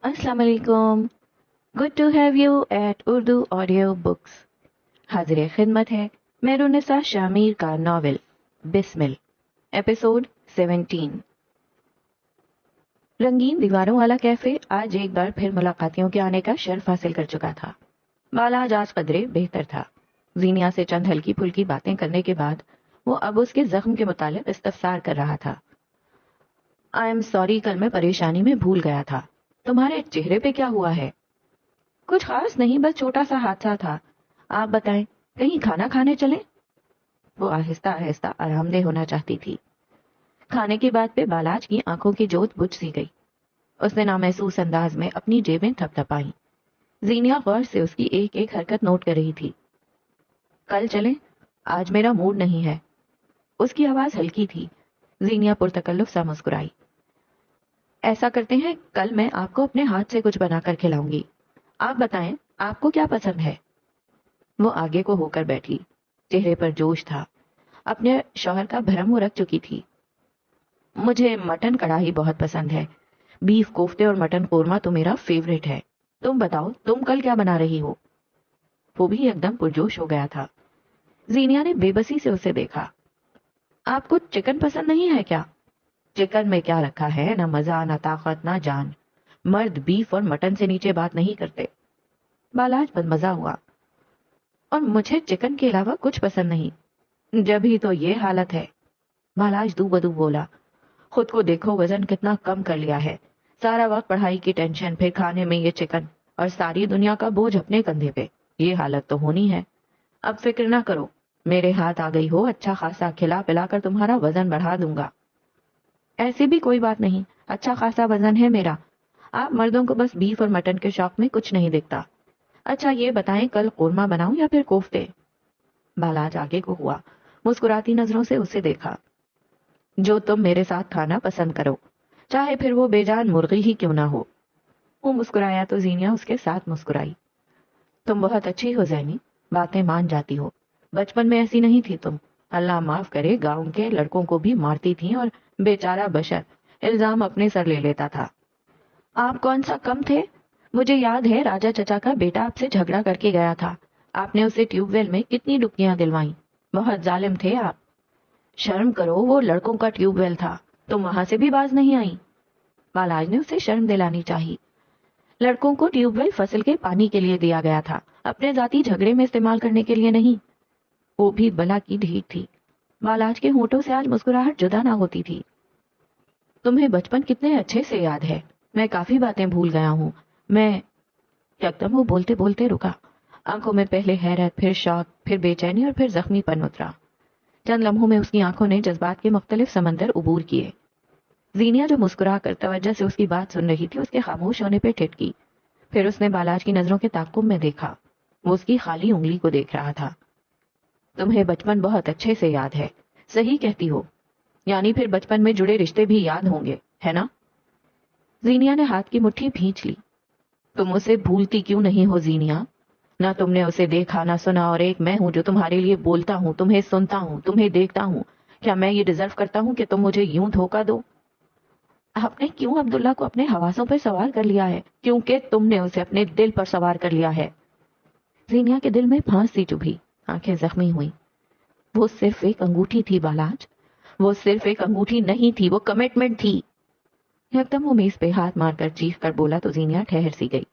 السلام علیکم. Good to have you at Urdu audio books. حاضر خدمت ہے میرونسا شامیر کا ناول بسمل، ایپیسوڈ 17. رنگین دیواروں والا کیفے آج ایک بار پھر ملاقاتیوں کے آنے کا شرف حاصل کر چکا تھا. بالاج آج قدرے بہتر تھا. زینیا سے چند ہلکی پھلکی باتیں کرنے کے بعد وہ اب اس کے زخم کے متعلق استفسار کر رہا تھا. آئی ایم سوری، کل میں پریشانی میں بھول گیا تھا. تمہارے چہرے پہ کیا ہوا ہے؟ کچھ خاص نہیں، بس چھوٹا سا حادثہ تھا. آپ بتائیں، کہیں کھانا کھانے چلیں؟ وہ آہستہ آہستہ آرام دہ ہونا چاہتی تھی. کھانے کی بات پہ بالاج کی آنکھوں کی جوت بجھ سی گئی. اس نے نامحسوس انداز میں اپنی جیبیں تھپ تھپائیں. زینیا غور سے اس کی ایک ایک حرکت نوٹ کر رہی تھی. کل چلیں؟ آج میرا موڈ نہیں ہے. اس کی آواز ہلکی تھی. زینیا پرتکلف سا مسکرائی. ایسا کرتے ہیں، کل میں آپ کو اپنے ہاتھ سے کچھ بنا کر کھلاؤں گی. آپ بتائیں، آپ کو کیا پسند ہے؟ وہ آگے کو ہو کر بیٹھی. چہرے پر جوش تھا. اپنے شوہر کا بھرم وہ رکھ چکی تھی. مجھے مٹن کڑھائی بہت پسند ہے. بیف کوفتے اور مٹن قورمہ تو میرا فیوریٹ ہے. تم بتاؤ، تم کل کیا بنا رہی ہو؟ وہ بھی ایک دم پرجوش ہو گیا تھا. زینیا نے بے بسی سے اسے دیکھا. آپ کو چکن پسند نہیں ہے کیا؟ چکن میں کیا رکھا ہے؟ نہ مزہ، نہ طاقت، نہ جان. مرد بیف اور مٹن سے نیچے بات نہیں کرتے. بالاج بدمزہ ہوا. اور مجھے چکن کے علاوہ کچھ پسند نہیں. جب ہی تو یہ حالت ہے. بالاج دو بدو بولا. خود کو دیکھو، وزن کتنا کم کر لیا ہے. سارا وقت پڑھائی کی ٹینشن، پھر کھانے میں یہ چکن، اور ساری دنیا کا بوجھ اپنے کندھے پہ. یہ حالت تو ہونی ہے. اب فکر نہ کرو، میرے ہاتھ آ گئی ہو، اچھا خاصا کھلا پلا کر تمہارا وزن بڑھا دوں گا. ایسی بھی کوئی بات نہیں، اچھا خاصا وزن ہے میرا. آپ مردوں کو بس بیف اور مٹن کے شوق میں کچھ نہیں دکھتا. اچھا یہ بتائیں، کل قورمہ بناؤں یا پھر کوفتے؟ بالاج آگے کو ہوا. مسکراتی نظروں سے اسے دیکھا. جو تم میرے ساتھ کھانا پسند کرو، چاہے پھر وہ بے جان مرغی ہی کیوں نہ ہو. وہ مسکرایا تو زینیا اس کے ساتھ مسکرائی. تم بہت اچھی ہو زینی، باتیں مان جاتی ہو. بچپن میں ایسی نہیں تھی تم. اللہ معاف کرے، گاؤں کے لڑکوں کو بھی مارتی تھی اور بیچارہ بشر الزام اپنے سر لے لیتا تھا. آپ کون سا کم تھے؟ مجھے یاد ہے راجا چچا کا بیٹا آپ سے جھگڑا کر کے گیا تھا. آپ نے اسے ٹیوب ویل میں کتنی ڈبکیاں دلوائیں. بہت ظالم تھے آپ. شرم کرو، وہ لڑکوں کا ٹیوب ویل تھا. تم وہاں سے بھی باز نہیں آئی. بالاج نے اسے شرم دلانی چاہی. لڑکوں کو ٹیوب ویل فصل کے پانی کے لیے دیا گیا تھا، اپنے ذاتی جھگڑے میں استعمال کرنے کے لیے نہیں. وہ بھی بلا کی ڈھیٹ تھی. بالاج کے ہونٹوں سے آج مسکراہٹ جدا نہ ہوتی تھی. تمہیں بچپن کتنے اچھے سے یاد ہے. میں کافی باتیں بھول گیا ہوں. میں یکدم وہ بولتے بولتے رکا. آنکھوں میں پہلے حیرت، پھر شوق، پھر بے چینی اور پھر زخمی پن اترا. چند لمحوں میں اس کی آنکھوں نے جذبات کے مختلف سمندر عبور کیے. زینیا جو مسکرا کر توجہ سے اس کی بات سن رہی تھی، اس کے خاموش ہونے پہ ٹھٹکی. پھر اس نے بالاج کی نظروں کے تعاقب میں دیکھا. وہ اس کی خالی انگلی کو دیکھ رہا تھا. تمہیں بچپن بہت اچھے سے یاد ہے. صحیح کہتی ہو. یعنی پھر بچپن میں جڑے رشتے بھی یاد ہوں گے، ہے نا؟ زینیا نے ہاتھ کی مٹھی بھینچ لی. تم اسے بھولتی کیوں نہیں ہو زینیا؟ نہ تم نے اسے دیکھا نہ سنا، اور ایک میں ہوں جو تمہارے لیے بولتا ہوں، تمہیں سنتا ہوں، تمہیں دیکھتا ہوں. کیا میں یہ ڈیزرو کرتا ہوں کہ تم مجھے یوں دھوکہ دو؟ آپ نے کیوں عبداللہ کو اپنے حواسوں پر سوار کر لیا ہے؟ کیونکہ تم نے اسے اپنے دل پر سوار کر لیا ہے. زینیا کے دل میں پھانس سی چبھی. آنکھیں زخمی ہوئی. وہ صرف ایک انگوٹھی تھی بالاج. وہ صرف ایک انگوٹھی نہیں تھی، وہ کمٹمنٹ تھی. یکدم وہ میز پہ ہاتھ مار کر چیخ کر بولا تو زینیا ٹھہر سی گئی.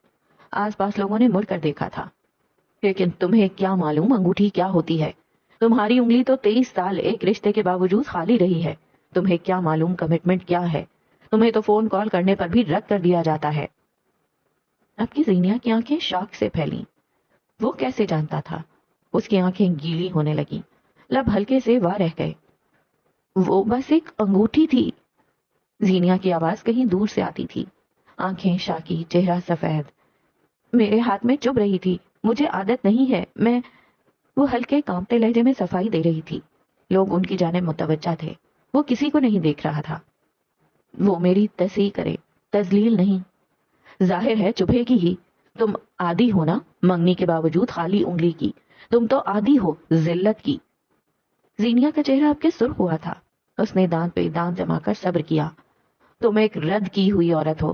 آس پاس لوگوں نے مڑ کر دیکھا تھا. لیکن تمہیں کیا معلوم انگوٹھی کیا ہوتی ہے؟ تمہاری انگلی تو 23 سال ایک رشتے کے باوجود خالی رہی ہے. تمہیں کیا معلوم کمٹمنٹ کیا ہے؟ تمہیں تو فون کال کرنے پر بھی رد کر دیا جاتا ہے. اب کی زینیا کی آنکھیں شوق سے پھیلیں. وہ کیسے جانتا تھا؟ اس کی آنکھیں گیلی ہونے لگیں. لب ہلکے سے واہ رہ گئے. وہ بس ایک انگوٹھی تھی. زینیا کی آواز کہیں دور سے آتی تھی. آنکھیں شاکی، چہرہ سفید. میرے ہاتھ میں چبھ رہی تھی. مجھے عادت نہیں ہے. میں وہ ہلکے کانپتے لہجے میں صفائی دے رہی تھی. لوگ ان کی جانب متوجہ تھے. وہ کسی کو نہیں دیکھ رہا تھا. وہ میری تصحیح کرے، تذلیل نہیں. ظاہر ہے چبھے گی ہی. تم عادی ہو نا منگنی کے باوجود خالی انگلی کی. تم تو عادی ہو ذلت کی. زینیا کا چہرہ اب کے سرخ ہوا تھا. اس نے دانت پہ دانت جما کر صبر کیا. تم ایک رد کی ہوئی عورت ہو.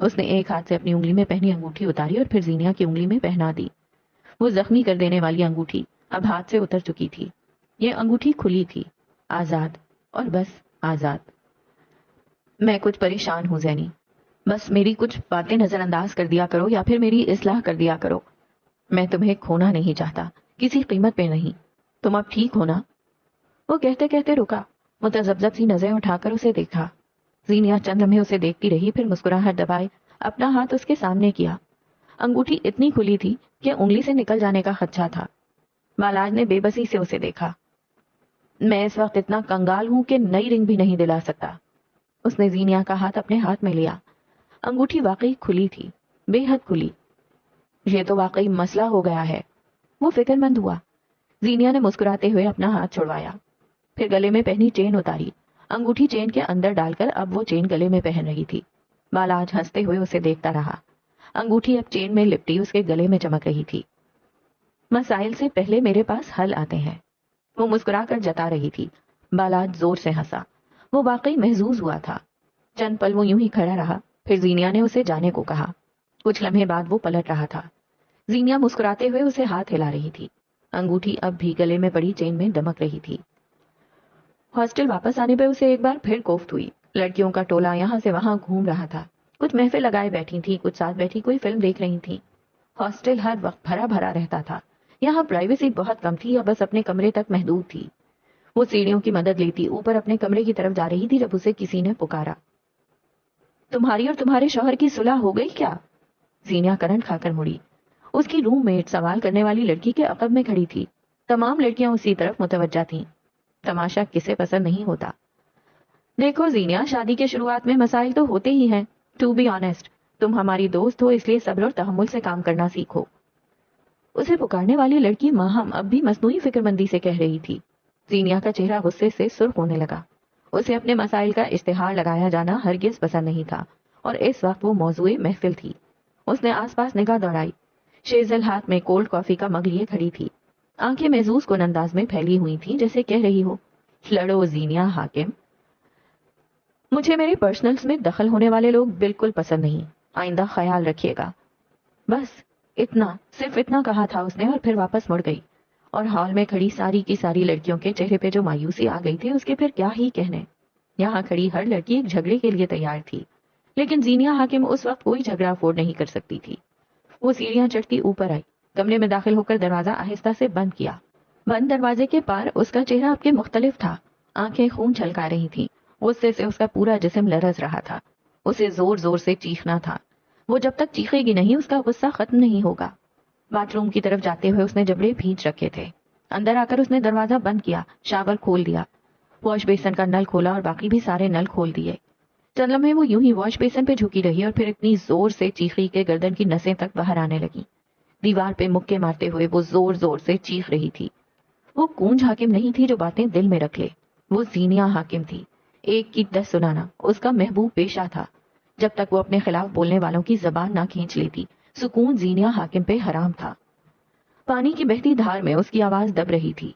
اس نے ایک ہاتھ سے اپنی انگلی میں پہنی انگوٹھی اتاری اور پھر زینیا کی انگلی میں پہنا دی. وہ زخمی کر دینے والی انگوٹھی اب ہاتھ سے اتر چکی تھی. یہ انگوٹھی کھلی تھی، آزاد، اور بس آزاد. میں کچھ پریشان ہوں زینی، بس میری کچھ باتیں نظر انداز کر دیا کرو یا پھر میری اصلاح کر دیا کرو. میں تمہیں کھونا نہیں چاہتا، کسی قیمت پہ نہیں. تم اب ٹھیک ہونا؟ وہ کہتے کہتے رکا، متذبذب سی نظریں اٹھا کر اسے دیکھا. زینیا چند لمحے اسے دیکھتی رہی، پھر مسکراہٹ دبائے اپنا ہاتھ اس کے سامنے کیا. انگوٹھی اتنی کھلی تھی کہ انگلی سے نکل جانے کا خدشہ تھا. بالاج نے بے بسی سے اسے دیکھا. میں اس وقت اتنا کنگال ہوں کہ نئی رنگ بھی نہیں دلا سکتا. اس نے زینیا کا ہاتھ اپنے ہاتھ میں لیا. انگوٹھی واقعی کھلی تھی، بے حد کھلی. یہ تو واقعی مسئلہ ہو گیا ہے. وہ فکر مند ہوا. زینیا نے مسکراتے ہوئے اپنا ہاتھ چھڑوایا، پھر گلے میں پہنی چین اتاری. انگوٹھی چین کے اندر ڈال کر اب وہ چین گلے میں پہن رہی تھی. بالاج ہنستے ہوئے اسے دیکھتا رہا. انگوٹھی اب چین میں لپٹی اس کے گلے میں چمک رہی تھی. مسائل سے پہلے میرے پاس حل آتے ہیں، وہ مسکرا کر جتا رہی تھی. بالاج زور سے ہنسا. وہ واقعی محظوظ ہوا تھا. چند پل وہ یوں ہی کھڑا رہا، پھر زینیا نے اسے جانے کو کہا. کچھ لمحے بعد وہ پلٹ رہا تھا. زینیا مسکراتے ہوئے اسے ہاتھ ہلا رہی تھی. انگوٹھی اب بھی گلے میں پڑی چین میں دمک رہی تھی. ہاسٹل واپس آنے پہ اسے ایک بار پھر کوفت ہوئی. لڑکیوں کا ٹولہ یہاں سے وہاں گھوم رہا تھا. کچھ محفل لگائے بیٹھی تھی، کچھ ساتھ بیٹھی کوئی فلم دیکھ رہی تھی. ہاسٹل ہر وقت بھرا بھرا رہتا تھا. یہاں پرائیویسی بہت کم تھی یا بس اپنے کمرے تک محدود تھی. وہ سیڑھیوں کی مدد لیتی اوپر اپنے کمرے کی طرف جا رہی تھی جب اسے کسی نے پکارا. تمہاری اور تمہارے شوہر کی صلح ہو گئی کیا؟ زینیا کرنٹ کھا کر مڑی. اس کی روم میٹ سوال کرنے والی لڑکی کے عقب میں کھڑی تھی. تمام لڑکیاں اسی طرف متوجہ تھیں. تماشا کسے پسند نہیں ہوتا. دیکھو زینیا، شادی کے شروعات میں مسائل تو ہوتے ہی ہیں. ٹو بی آنےسٹ، تم ہماری دوست ہو، اس لیے صبر اور تحمل سے کام کرنا سیکھو. اسے پکارنے والی لڑکی ماہم اب بھی مصنوعی فکر مندی سے کہہ رہی تھی. زینیا کا چہرہ غصے سے سرخ ہونے لگا. اسے اپنے مسائل کا اشتہار لگایا جانا ہرگز پسند نہیں تھا، اور اس وقت وہ موضوع محفل تھی. اس نے آس پاس نگاہ دوڑائی. شیزل ہاتھ میں کولڈ کافی کا مگ لیے کھڑی تھی. آنکھیں محظوظ کن انداز میں پھیلی ہوئی تھیں، جیسے کہہ رہی ہو، لڑو زینیا حاکم. مجھے میرے پرسنلز میں دخل ہونے والے لوگ بالکل پسند نہیں. آئندہ خیال رکھیے گا. بس اتنا، صرف اتنا کہا تھا اس نے، اور پھر واپس مڑ گئی. اور ہال میں کھڑی ساری کی ساری لڑکیوں کے چہرے پہ جو مایوسی آ گئی تھی، اس کے پھر کیا ہی کہنے. یہاں کھڑی ہر لڑکی ایک جھگڑے کے لیے تیار تھی، لیکن زینیا حاکم اس وقت کوئی جھگڑا افورڈ نہیں کر سکتی تھی. وہ سیڑھیاں چڑھتی اوپر آئی، کمرے میں داخل ہو کر دروازہ آہستہ سے بند کیا. بند دروازے کے پار اس کا چہرہ اب کے مختلف تھا. آنکھیں خون چھلکا رہی تھیں. غصے سے اس کا پورا جسم لرز رہا تھا. اسے زور زور سے چیخنا تھا. وہ جب تک چیخے گی نہیں اس کا غصہ ختم نہیں ہوگا. باتھ روم کی طرف جاتے ہوئے اس نے جبڑے بھینچ رکھے تھے. اندر آ کر اس نے دروازہ بند کیا، شاور کھول دیا، واش بیسن کا نل کھولا اور باقی بھی سارے نل کھول دیے. چند لمحے وہ یوں ہی واش بیسن پہ جھکی رہی اور پھر اتنی زور سے چیخی کہ گردن کی نسیں تک باہر آنے لگی. دیوار پہ مکے مارتے ہوئے وہ زور زور سے چیخ رہی تھی. وہ کونج حاکم نہیں تھی جو باتیں دل میں رکھ لے. وہ زینیا حاکم تھی. ایک کی 10 سنانا اس کا محبوب پیشہ تھا. جب تک وہ اپنے خلاف بولنے والوں کی زبان نہ کھینچ لیتی، سکون زینیا حاکم پہ حرام تھا. پانی کی بہتی دھار میں اس کی آواز دب رہی تھی.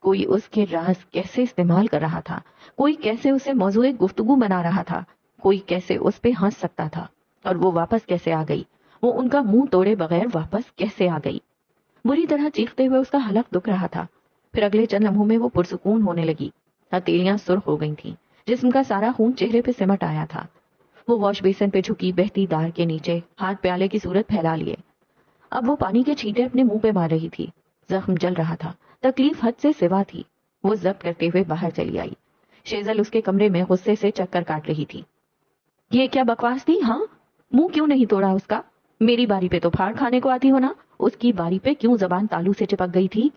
کوئی اس کے راز کیسے استعمال کر رہا تھا، کوئی کیسے اسے موضوع گفتگو بنا رہا تھا، کوئی کیسے اس پہ ہنس سکتا تھا. اور وہ واپس کیسے آ گئی، وہ ان کا منہ توڑے بغیر واپس کیسے آ گئی. بری طرح چیختے ہوئے اس کا حلق دکھ رہا تھا. پھر اگلے چند لمحوں میں وہ پرسکون ہونے لگی. ہتھیلیاں سرخ ہو گئی تھیں، جسم کا سارا خون چہرے پہ سمٹ آیا تھا. وہ واش بیسن پہ جھکی بہتی دار کے نیچے ہاتھ پیالے کی صورت پھیلا لیے. اب وہ پانی کے چھینٹے اپنے منہ پہ مار رہی تھی. زخم جل رہا تھا، تکلیف حد سے سوا تھی. وہ ضبط کرتے ہوئے باہر چلی آئی. شیزل اس کے کمرے میں غصے سے چکر کاٹ رہی تھی. یہ کیا بکواس تھی؟ ہاں، منہ کیوں نہیں توڑا اس کا؟ میری باری پہ تو پھاڑ کھانے کو آتی ہونا، اس کی باری پہ کیوں زبان تالو سے چپک گئی تھی؟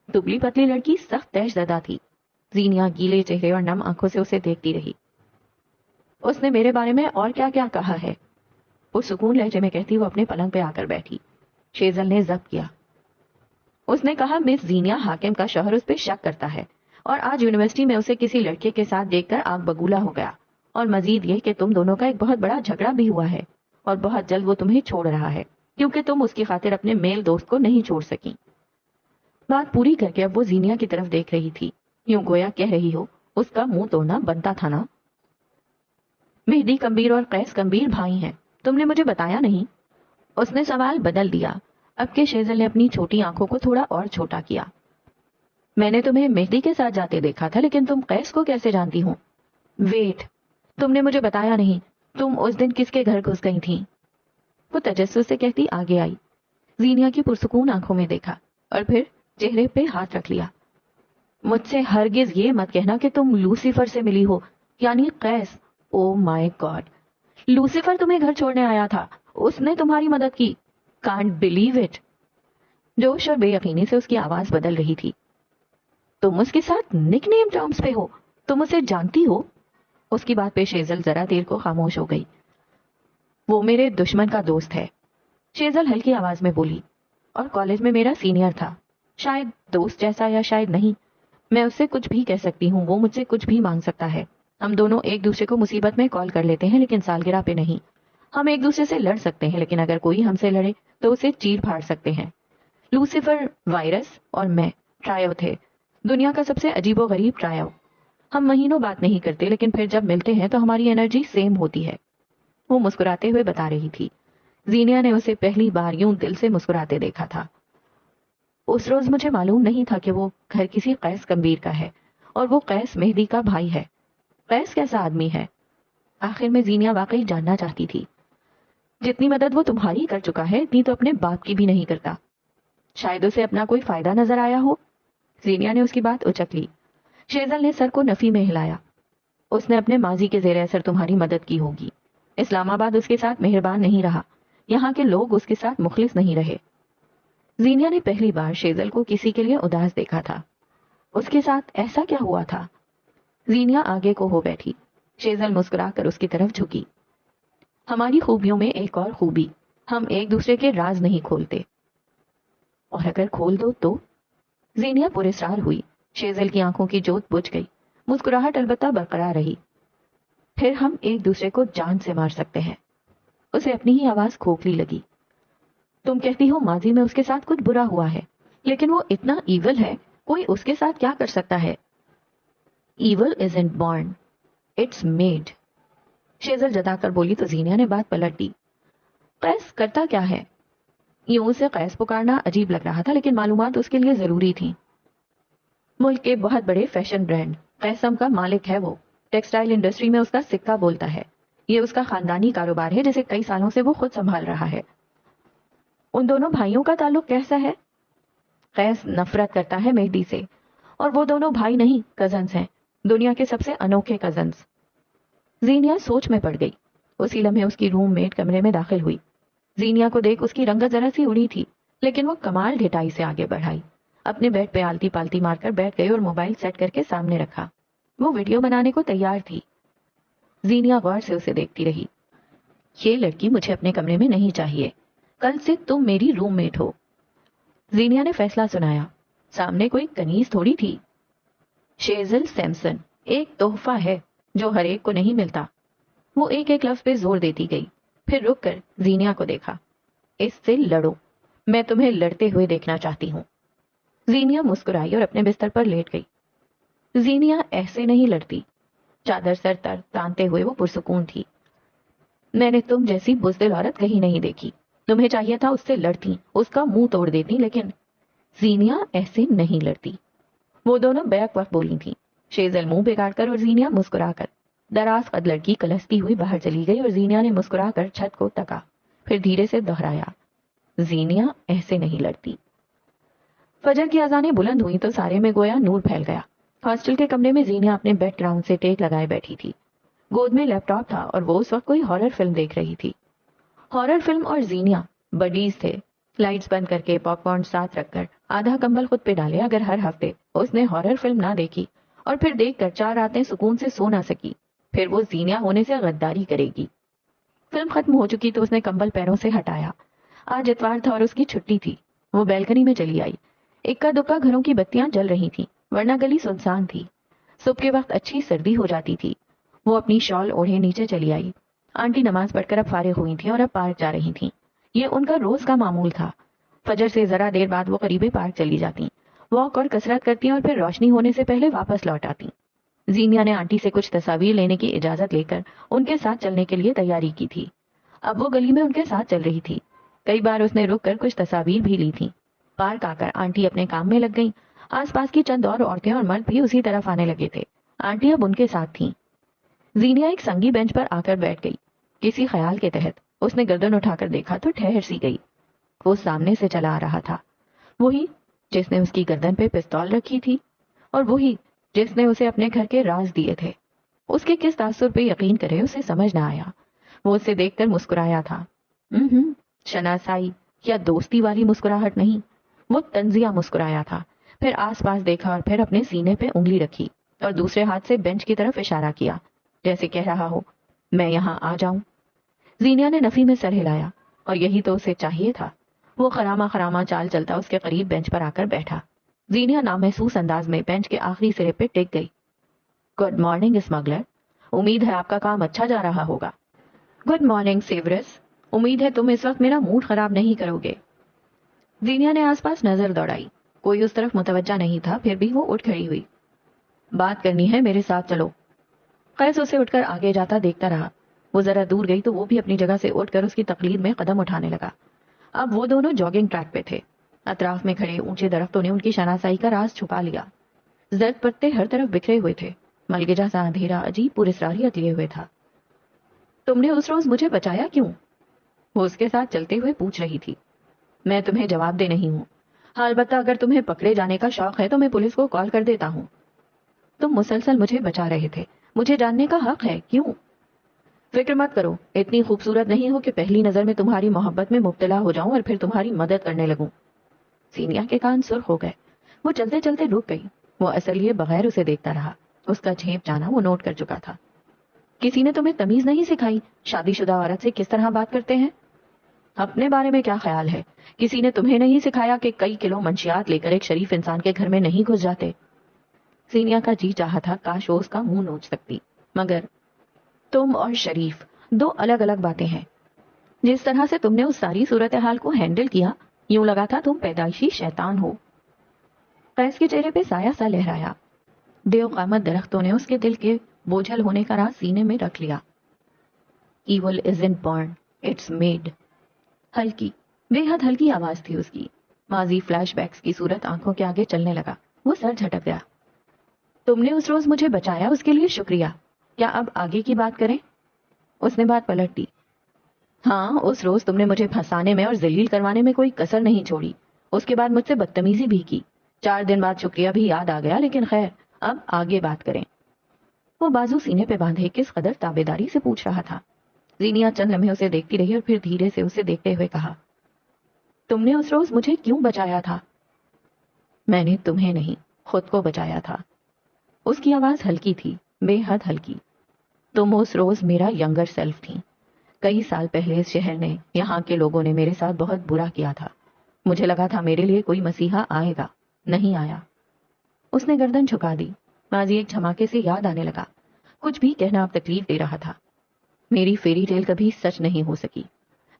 دبلی پتلی لڑکی سخت تیش زدہ تھی. زینیا گیلے چہرے اور نم آنکھوں سے اسے دیکھتی رہی. اس نے میرے بارے میں اور کیا کیا کہا ہے؟ وہ سکون لہجے میں کہتی وہ اپنے پلنگ پہ آ کر بیٹھی. شیزل نے ضبط کیا. اس نے کہا مس زینیا حاکم کا شوہر اس پہ شک کرتا ہے، اور آج یونیورسٹی میں اسے کسی لڑکے کے ساتھ دیکھ کر آگ بگولا ہو گیا. اور مزید یہ کہ تم دونوں کا ایک بہت بڑا جھگڑا بھی ہوا ہے، اور بہت جلد وہ تمہیں چھوڑ رہا ہے کیونکہ تم اس کی خاطر اپنے میل دوست کو نہیں چھوڑ سکی. بات پوری کر کے اب وہ زینیا کی طرف دیکھ رہی تھی، یوں گویا کہہ رہی ہو اس کا منہ توڑنا بنتا تھا نا. مہدی کمبیر اور قیس کمبیر بھائی ہیں، تم نے مجھے بتایا نہیں؟ اس نے سوال بدل دیا، اب کہ شیزل نے اپنی چھوٹی آنکھوں کو تھوڑا اور چھوٹا کیا۔ میں نے تمہیں مہدی کے ساتھ جاتے دیکھا تھا، لیکن تم قیس کو کیسے جانتی ہوں؟ ویٹ، تم نے مجھے بتایا نہیں، تم اس دن کس کے گھر گھس گئی تھی؟ وہ تجسس سے کہتی آگے آئی، زینیا کی پرسکون آنکھوں میں دیکھا اور پھر چہرے پہ ہاتھ رکھ لیا۔ مجھ سے ہرگز یہ مت کہنا کہ تم لوسیفر سے ملی ہو، یعنی قیس۔ او مائی گاڈ، لوسیفر تمہیں گھر چھوڑنے آیا تھا، اس نے تمہاری مدد کی؟ Can't believe it. جوش اور بے یقینی سے اس کی آواز بدل رہی تھی۔ تم اس کے ساتھ نک نیم ٹرمز پہ ہو، تم اسے جانتی ہو؟ اس کی بات پہ شیزل ذرا دیر کو خاموش ہو گئی۔ وہ میرے دشمن کا دوست ہے، شیزل ہلکی آواز میں بولی، اور کالج میں میرا سینئر تھا، شاید دوست جیسا یا شاید نہیں۔ میں اس سے کچھ بھی کہہ سکتی ہوں، وہ مجھ سے کچھ بھی مانگ سکتا ہے۔ ہم دونوں ایک دوسرے کو مصیبت میں کال کر لیتے ہیں، لیکن سالگرہ پہ نہیں۔ ہم ایک دوسرے سے لڑ سکتے ہیں، لیکن اگر کوئی ہم سے لڑے تو اسے چیر پھاڑ سکتے ہیں۔ لوسیفر، وائرس اور میں ٹرائیو تھے، دنیا کا سب سے عجیب و غریب ٹرائیو۔ ہم مہینوں بات نہیں کرتے، لیکن پھر جب ملتے ہیں تو ہماری انرجی سیم ہوتی ہے۔ وہ مسکراتے ہوئے بتا رہی تھی۔ زینیا نے اسے پہلی بار یوں دل سے مسکراتے دیکھا تھا۔ اس روز مجھے معلوم نہیں تھا کہ وہ گھر کسی قیس کمبیر کا ہے، اور وہ قیس مہدی کا بھائی ہے۔ قیس کیسا آدمی ہے؟ آخر میں زینیا واقعی جاننا چاہتی تھی۔ جتنی مدد وہ تمہاری کر چکا ہے، اتنی تو اپنے باپ کی بھی نہیں کرتا۔ شاید اسے اپنا کوئی فائدہ نظر آیا ہو۔ زینیا نے اس کی بات اچک لی۔ شیزل نے سر کو نفی میں ہلایا۔ اس نے اپنے ماضی کے زیر اثر تمہاری مدد کی ہوگی۔ اسلام آباد اس کے ساتھ مہربان نہیں رہا، یہاں کے لوگ اس کے ساتھ مخلص نہیں رہے۔ زینیا نے پہلی بار شیزل کو کسی کے لیے اداس دیکھا تھا۔ اس کے ساتھ ایسا کیا ہوا تھا؟ زینیا آگے کو ہو بیٹھی، شیزل مسکرا کر اس کی طرف جھکی۔ ہماری خوبیوں میں ایک اور خوبی، ہم ایک دوسرے کے راز نہیں کھولتے۔ اور اگر کھول دو تو؟ زینیا پراسرار ہوئی۔ شیزل کی آنکھوں کی جوت بجھ گئی، مسکراہٹ البتہ برقرار رہی۔ پھر ہم ایک دوسرے کو جان سے مار سکتے ہیں۔ اسے اپنی ہی آواز کھوکھلی لگی۔ تم کہتی ہو ماضی میں اس کے ساتھ کچھ برا ہوا ہے، لیکن وہ اتنا ایول ہے، کوئی اس کے ساتھ کیا کر سکتا ہے؟ Evil isn't born, it's made۔ شیزل جتا کر بولی تو زینیا نے بات پلٹ دی۔ قیس کرتا کیا ہے؟ یوں اسے قیس پکارنا عجیب لگ رہا تھا، لیکن معلومات اس کے لیے ضروری تھیں۔ ملک کے بہت بڑے فیشن برانڈ قیسم کا مالک ہے وہ، ٹیکسٹائل انڈسٹری میں اس کا سکہ بولتا ہے۔ یہ اس کا خاندانی کاروبار ہے جسے کئی سالوں سے وہ خود سنبھال رہا ہے۔ ان دونوں بھائیوں کا تعلق کیسا ہے؟ قیس نفرت کرتا ہے مہدی سے، اور وہ دونوں بھائی نہیں، کزنز ہیں، دنیا کے سب سے انوکھے کزنز۔ زینیا سوچ میں پڑ گئی۔ اسی لمحے اس کی روم میٹ کمرے میں داخل ہوئی۔ زینیا کو دیکھ اس کی رنگت ذرا سی اڑی تھی، لیکن وہ کمال ڈھٹائی سے آگے بڑھائی، اپنے بیڈ پہ آلتی پالتی مار کر بیٹھ گئی اور موبائل سیٹ کر کے سامنے رکھا۔ وہ ویڈیو بنانے کو تیار تھی۔ زینیا غور سے اسے دیکھتی رہی۔ یہ لڑکی مجھے اپنے کمرے میں نہیں چاہیے، کل سے تم میری روم میٹ ہو۔ زینیا نے فیصلہ سنایا۔ سامنے کوئی کنیز تھوڑی تھی۔ شیزل سیمسن ایک تحفہ ہے جو ہر ایک کو نہیں ملتا۔ وہ ایک ایک لفظ پہ زور دیتی گئی، پھر رک کر زینیا کو دیکھا۔ اس سے لڑو، میں تمہیں لڑتے ہوئے دیکھنا چاہتی ہوں۔ زینیا مسکرائی اور اپنے بستر پر لیٹ گئی۔ زینیا ایسے نہیں لڑتی۔ چادر سر تر تانتے ہوئے وہ پرسکون تھی۔ میں نے تم جیسی بزدل عورت کہیں نہیں دیکھی۔ تمہیں چاہیے تھا اس سے لڑتی، اس کا منہ توڑ دیتی، لیکن زینیا ایسے نہیں لڑتی۔ وہ دونوں بیک وقت بولی تھی، شیزل منہ بگاڑ کر اور زینیا مسکرا کر۔ دراز قد لڑکی کلستی ہوئی باہر چلی گئی اور زینیا نے مسکرا کر چھت کو تکا، پھر دھیرے سے دہرایا، زینیا ایسے نہیں لڑتی۔ فجر کی اذانیں بلند ہوئی تو سارے میں گویا نور پھیل گیا۔ ہاسٹل کے کمرے میں زینیا اپنے بیک گراؤنڈ سے ٹیک لگائے بیٹھی تھی۔ گود میں لیپ ٹاپ تھا اور وہ اس وقت کوئی ہارر فلم دیکھ رہی تھی۔ ہارر فلم اور زینیا بڈیز تھے۔ لائٹس بند کر کے، پاپ کارن ساتھ رکھ کر، آدھا کمبل خود پہ ڈالے، اگر ہر ہفتے اس نے ہارر فلم نہ دیکھی اور پھر دیکھ کر 4 راتیں سکون سے سو نہ سکی، پھر وہ زینیا ہونے سے غداری کرے گی۔ فلم ختم ہو چکی تو اس نے کمبل پیروں سے ہٹایا۔ آج اتوار تھا اور اس کی چھٹی تھی۔ وہ بیلکنی میں چلی آئی۔ اکا دکا گھروں کی بتیاں جل رہی تھیں، ورنہ گلی سنسان تھی۔ صبح کے وقت اچھی سردی ہو جاتی تھی۔ وہ اپنی شال اوڑھے نیچے چلی آئی۔ آنٹی نماز پڑھ کر اب فارغ ہوئی تھیں اور اب پارک جا رہی تھیں۔ یہ ان کا روز کا معمول تھا۔ فجر سے ذرا دیر بعد وہ قریبی پارک چلی جاتی، واک اور کسرت کرتی اور پھر روشنی ہونے سے پہلے واپس لوٹ آتی۔ زینیا نے آنٹی سے کچھ تصاویر لینے کی اجازت لے کر ان کے ساتھ چلنے کے لیے تیاری کی تھی۔ اب وہ گلی میں ان کے ساتھ چل رہی تھی۔ کئی بار اس نے رک کر کچھ تصاویر بھی لی تھی۔ پارک آ کر آنٹی اپنے کام میں لگ گئیں۔ آس پاس کی چند اور عورتیں اور مرد بھی اسی طرف آنے لگے تھے۔ آنٹی اب ان کے ساتھ تھیں۔ زینیا ایک سنگی بینچ پر آ کر بیٹھ گئی۔ کسی خیال کے تحت اس نے گردن اٹھا کر دیکھا تو ٹھہر سی گئی۔ وہ سامنے سے چلا آ رہا تھا، وہی جس نے اس کی گردن پہ پستول رکھی تھی، اور وہی جس نے اسے اپنے گھر کے راز دیے تھے۔ اس کے کس تاثر پہ یقین کرے اسے سمجھ نہ آیا۔ وہ اسے دیکھ کر مسکرایا تھا۔ شناسائی یا دوستی والی مسکراہٹ نہیں، وہ طنزیہ مسکرایا تھا۔ پھر آس پاس دیکھا اور پھر اپنے سینے پہ انگلی رکھی اور دوسرے ہاتھ سے بینچ کی طرف اشارہ کیا، جیسے کہہ رہا ہو میں یہاں آ جاؤں۔ زینیا نے نفی میں سر ہلایا، اور یہی تو اسے چاہیے تھا۔ وہ خراما خراما چال چلتا اس کے قریب بینچ پر آ کر بیٹھا۔ زینیا نامحسوس انداز میں بینچ کے آخری سرے پہ ٹک گئی۔ گڈ مارننگ اسمگلر، امید ہے آپ کا کام اچھا جا رہا ہوگا۔ گڈ مارننگ سیورس، امید ہے تم اس وقت میرا موڈ خراب نہیں کرو گے۔ زینیا نے آس پاس نظر دوڑائی، کوئی اس طرف متوجہ نہیں تھا، پھر بھی وہ اٹھ کھڑی ہوئی۔ بات کرنی ہے، میرے ساتھ چلو۔ قیس اسے اٹھ کر آگے جاتا دیکھتا رہا۔ وہ ذرا دور گئی تو وہ بھی اپنی جگہ سے اٹھ کر اس کی تقلید میں قدم اٹھانے لگا۔ اب وہ دونوں جاگنگ ٹریک پہ تھے۔ اطراف میں کھڑے اونچے درختوں نے ان کی شناسائی کا راز چھپا لیا۔ زرد پتے ہر طرف بکھرے ہوئے تھے، ملگجا سا اندھیرا عجیب پراسراریت لیے ہوئے تھا۔ تم نے اس روز مجھے بچایا کیوں؟ وہ اس کے ساتھ چلتے ہوئے پوچھ رہی تھی۔ میں تمہیں جواب دے نہیں ہوں، ہاں البتہ اگر تمہیں پکڑے جانے کا شوق ہے تو میں پولیس کو کال کر دیتا ہوں۔ تم مسلسل مجھے بچا رہے تھے، مجھے جاننے کا حق ہے کیوں؟ فکر مت کرو، اتنی خوبصورت نہیں ہو کہ پہلی نظر میں تمہاری محبت میں مبتلا ہو جاؤں اور پھر تمہاری مدد کرنے لگوں۔ زینیا کے کان سرخ ہو گئے۔ وہ چلتے چلتے رک گئی۔ وہ اصل لیے بغیر اسے دیکھتا رہا۔ اس کا جھیپ جانا وہ نوٹ کر چکا تھا۔ کسی نے تمہیں تمیز نہیں سکھائی شادی شدہ عورت سے کس طرح بات کرتے ہیں؟ اپنے بارے میں کیا خیال ہے؟ کسی نے تمہیں نہیں سکھایا کہ کئی کلو منشیات لے کر ایک شریف انسان کے گھر میں نہیں گھس جاتے؟ زینیا کا جی چاہا تھا کاش وہ اس کا منہ نوچ سکتی، مگر تم اور شریف دو الگ الگ باتیں ہیں۔ جس طرح سے تم نے اس ساری صورتحال کو ہینڈل کیا، یوں لگا تھا تم پیدائشی شیطان ہو۔ قیس کے چہرے پہ سایہ سا لہرایا۔ دیو قامت درختوں نے اس کے دل کے بوجھل ہونے کا راز سینے میں رکھ لیا۔ Evil isn't born, it's made۔ ہلکی، بے حد ہلکی آواز تھی اس کی۔ ماضی فلیش بیکس کی صورت آنکھوں کے آگے چلنے لگا۔ وہ سر جھٹک گیا۔ تم نے اس روز مجھے بچایا، اس کے لیے شکریہ۔ کیا اب آگے کی بات کریں؟ اس نے بات پلٹ دی۔ ہاں، اس روز تم نے مجھے پھنسانے میں اور ذلیل کروانے میں کوئی کسر نہیں چھوڑی۔ اس کے بعد مجھ سے بدتمیزی بھی کی۔ 4 دن بعد شکریہ بھی یاد آ گیا، لیکن خیر اب آگے بات کریں۔ وہ بازو سینے پہ باندھے کس قدر تابیداری سے پوچھ رہا تھا۔ زینیا چند لمحے اسے دیکھتی رہی اور پھر دھیرے سے اسے دیکھتے ہوئے کہا، تم نے اس روز مجھے کیوں بچایا تھا؟ میں نے تمہیں نہیں، خود کو بچایا تھا۔ اس کی آواز ہلکی تھی، بے حد ہلکی۔ تم اس روز میرا ینگر سیلف تھی۔ کئی سال پہلے اس شہر نے، یہاں کے لوگوں نے میرے ساتھ بہت برا کیا تھا۔ مجھے لگا تھا میرے لیے کوئی مسیحا آئے گا، نہیں آیا۔ اس نے گردن جھکا دی۔ ماضی ایک دھماکے سے یاد آنے لگا۔ کچھ بھی کہنا اب تکلیف دے رہا تھا۔ میری فیری ٹیل کبھی سچ نہیں ہو سکی،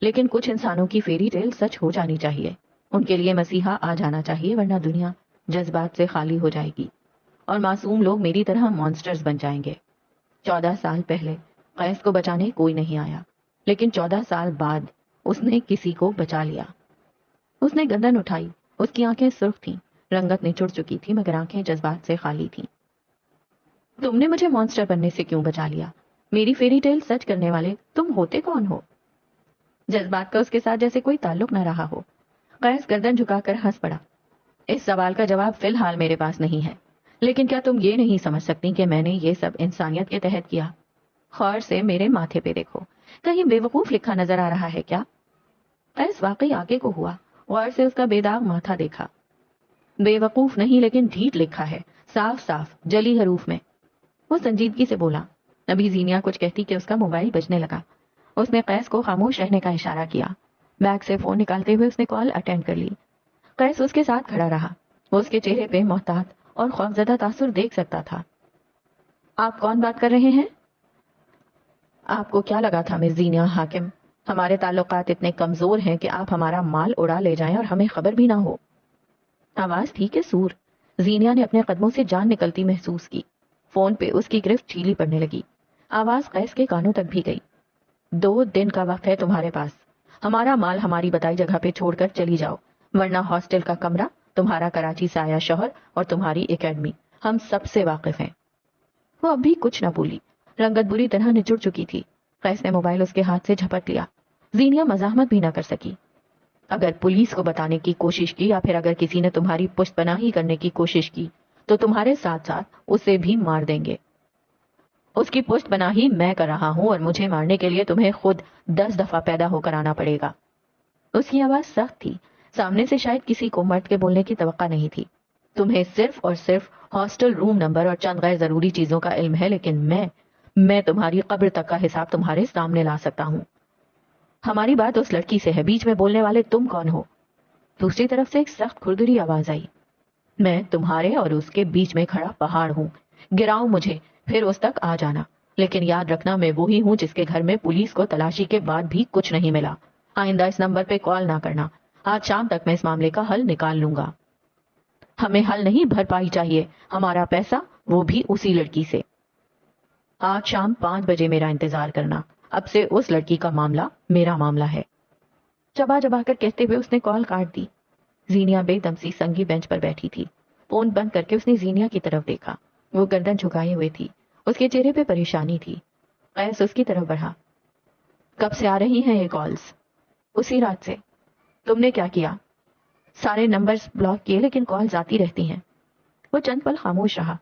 لیکن کچھ انسانوں کی فیری ٹیل سچ ہو جانی چاہیے۔ ان کے لیے مسیحا آ جانا چاہیے، ورنہ دنیا جذبات سے خالی ہو جائے گی اور معصوم لوگ میری طرح مانسٹرز بن جائیں گے۔ 14 سال پہلے قیس کو بچانے کوئی نہیں آیا، لیکن 14 سال بعد اس نے کسی کو بچا لیا۔ اس نے گردن اٹھائی۔ اس کی آنکھیں سرخ تھیں، رنگت نچڑ چکی تھی، مگر آنکھیں جذبات سے خالی تھیں۔ تم نے مجھے مانسٹر بننے سے کیوں بچا لیا؟ میری فیری ٹیل سچ کرنے والے تم ہوتے کون ہو؟ جذبات کا اس کے ساتھ جیسے کوئی تعلق نہ رہا ہو۔ قیس گردن جھکا کر ہنس پڑا۔ اس سوال کا جواب فی الحال میرے پاس نہیں ہے، لیکن کیا تم یہ نہیں سمجھ سکتی کہ میں نے یہ سب انسانیت کے تحت کیا؟ غور سے میرے ماتھے پہ دیکھو، کہیں بے وقوف لکھا نظر آ رہا ہے کیا؟ قیس واقعی آگے کو ہوا، غور سے اس کا بے داغ ماتھا دیکھا۔ بے وقوف نہیں، لیکن ڈھیٹ لکھا ہے، صاف صاف جلی حروف میں۔ وہ سنجیدگی سے بولا۔ ابھی زینیا کچھ کہتی کہ اس کا موبائل بجنے لگا۔ اس نے قیس کو خاموش رہنے کا اشارہ کیا۔ بیگ سے فون نکالتے ہوئے اس نے کال اٹینڈ کر لی۔ قیس اس کے ساتھ کھڑا رہا۔ وہ اس کے چہرے پہ محتاط اور خوفزدہ تاثر دیکھ سکتا تھا۔ آپ کون بات کر رہے ہیں؟ آپ کو کیا لگا تھا مس زینیا حاکم؟ ہمارے تعلقات اتنے کمزور ہیں کہ آپ ہمارا مال اڑا لے جائیں اور ہمیں خبر بھی نہ ہو۔ آواز تھی کہ سور۔ زینیا نے اپنے قدموں سے جان نکلتی محسوس کی۔ فون پہ اس کی گرفت چھیلی پڑنے لگی. آواز قیس کے کانوں تک بھی گئی. 2 دن کا وقت ہے تمہارے پاس. ہمارا مال ہماری بتائی جگہ پہ چھوڑ کر چلی جاؤ، ورنہ ہاسٹل کا کمرہ، تمہارا کراچی سے آیا شوہر اور تمہاری اکیڈمی ہم سب سے واقف ہیں. وہ اب بھی کچھ نہ بولی. رنگت بری طرح نچڑ چکی تھی. قیس نے موبائل اس کے ہاتھ سے جھپٹ لیا. زینیا مزاحمت بھی نہ کر سکی. اگر پولیس کو بتانے کی کوشش کی یا پھر اگر کسی نے تمہاری پشت پناہی کرنے کی کوشش کی تو تمہارے ساتھ ساتھ اسے بھی مار دیں گے. اس کی پشت پناہی میں کر رہا ہوں اور مجھے مارنے کے لیے تمہیں خود 10 دفعہ پیدا ہو کر آنا پڑے گا. اس کی آواز سخت تھی. سامنے سے شاید کسی کو مرد کے بولنے کی توقع نہیں تھی. تمہیں صرف اور صرف ہاسٹل روم نمبر اور چند غیر ضروری چیزوں کا علم ہے، لیکن میں تمہاری قبر تک کا حساب تمہارے سامنے لا سکتا ہوں. ہماری بات اس لڑکی سے ہے، بیچ میں بولنے والے تم کون ہو؟ دوسری طرف سے ایک سخت کھردری آواز آئی. میں تمہارے اور اس کے بیچ میں کھڑا پہاڑ ہوں. گراؤ مجھے، پھر اس تک آ جانا، لیکن یاد رکھنا میں وہی ہوں جس کے گھر میں پولیس کو تلاشی کے بعد بھی کچھ نہیں ملا. آئندہ اس نمبر پہ کال نہ کرنا. آج شام تک میں اس معاملے کا حل نکال لوں گا. ہمیں حل نہیں، بھرپائی چاہیے. ہمارا پیسہ وہ بھی اسی لڑکی سے. آج شام 5 بجے میرا انتظار کرنا. اب سے اس لڑکی کا معاملہ میرا معاملہ ہے. چبا چبا کر کہتے ہوئے اس نے کال کاٹ دی. زینیا بے دم سی سنگی بینچ پر بیٹھی تھی. فون بند کر کے اس نے زینیا کی طرف دیکھا. وہ گردن جھکائے ہوئے تھی. اس کے چہرے پہ پریشانی تھی. قیس اس کی طرف بڑھا. کب سے آ رہی ہیں یہ کالز؟ اسی رات سے. تم نے کیا کیا؟ سارے نمبرز بلاک کیے، لیکن کالز آتی رہتی ہیں. وہ چند پل خاموش رہا.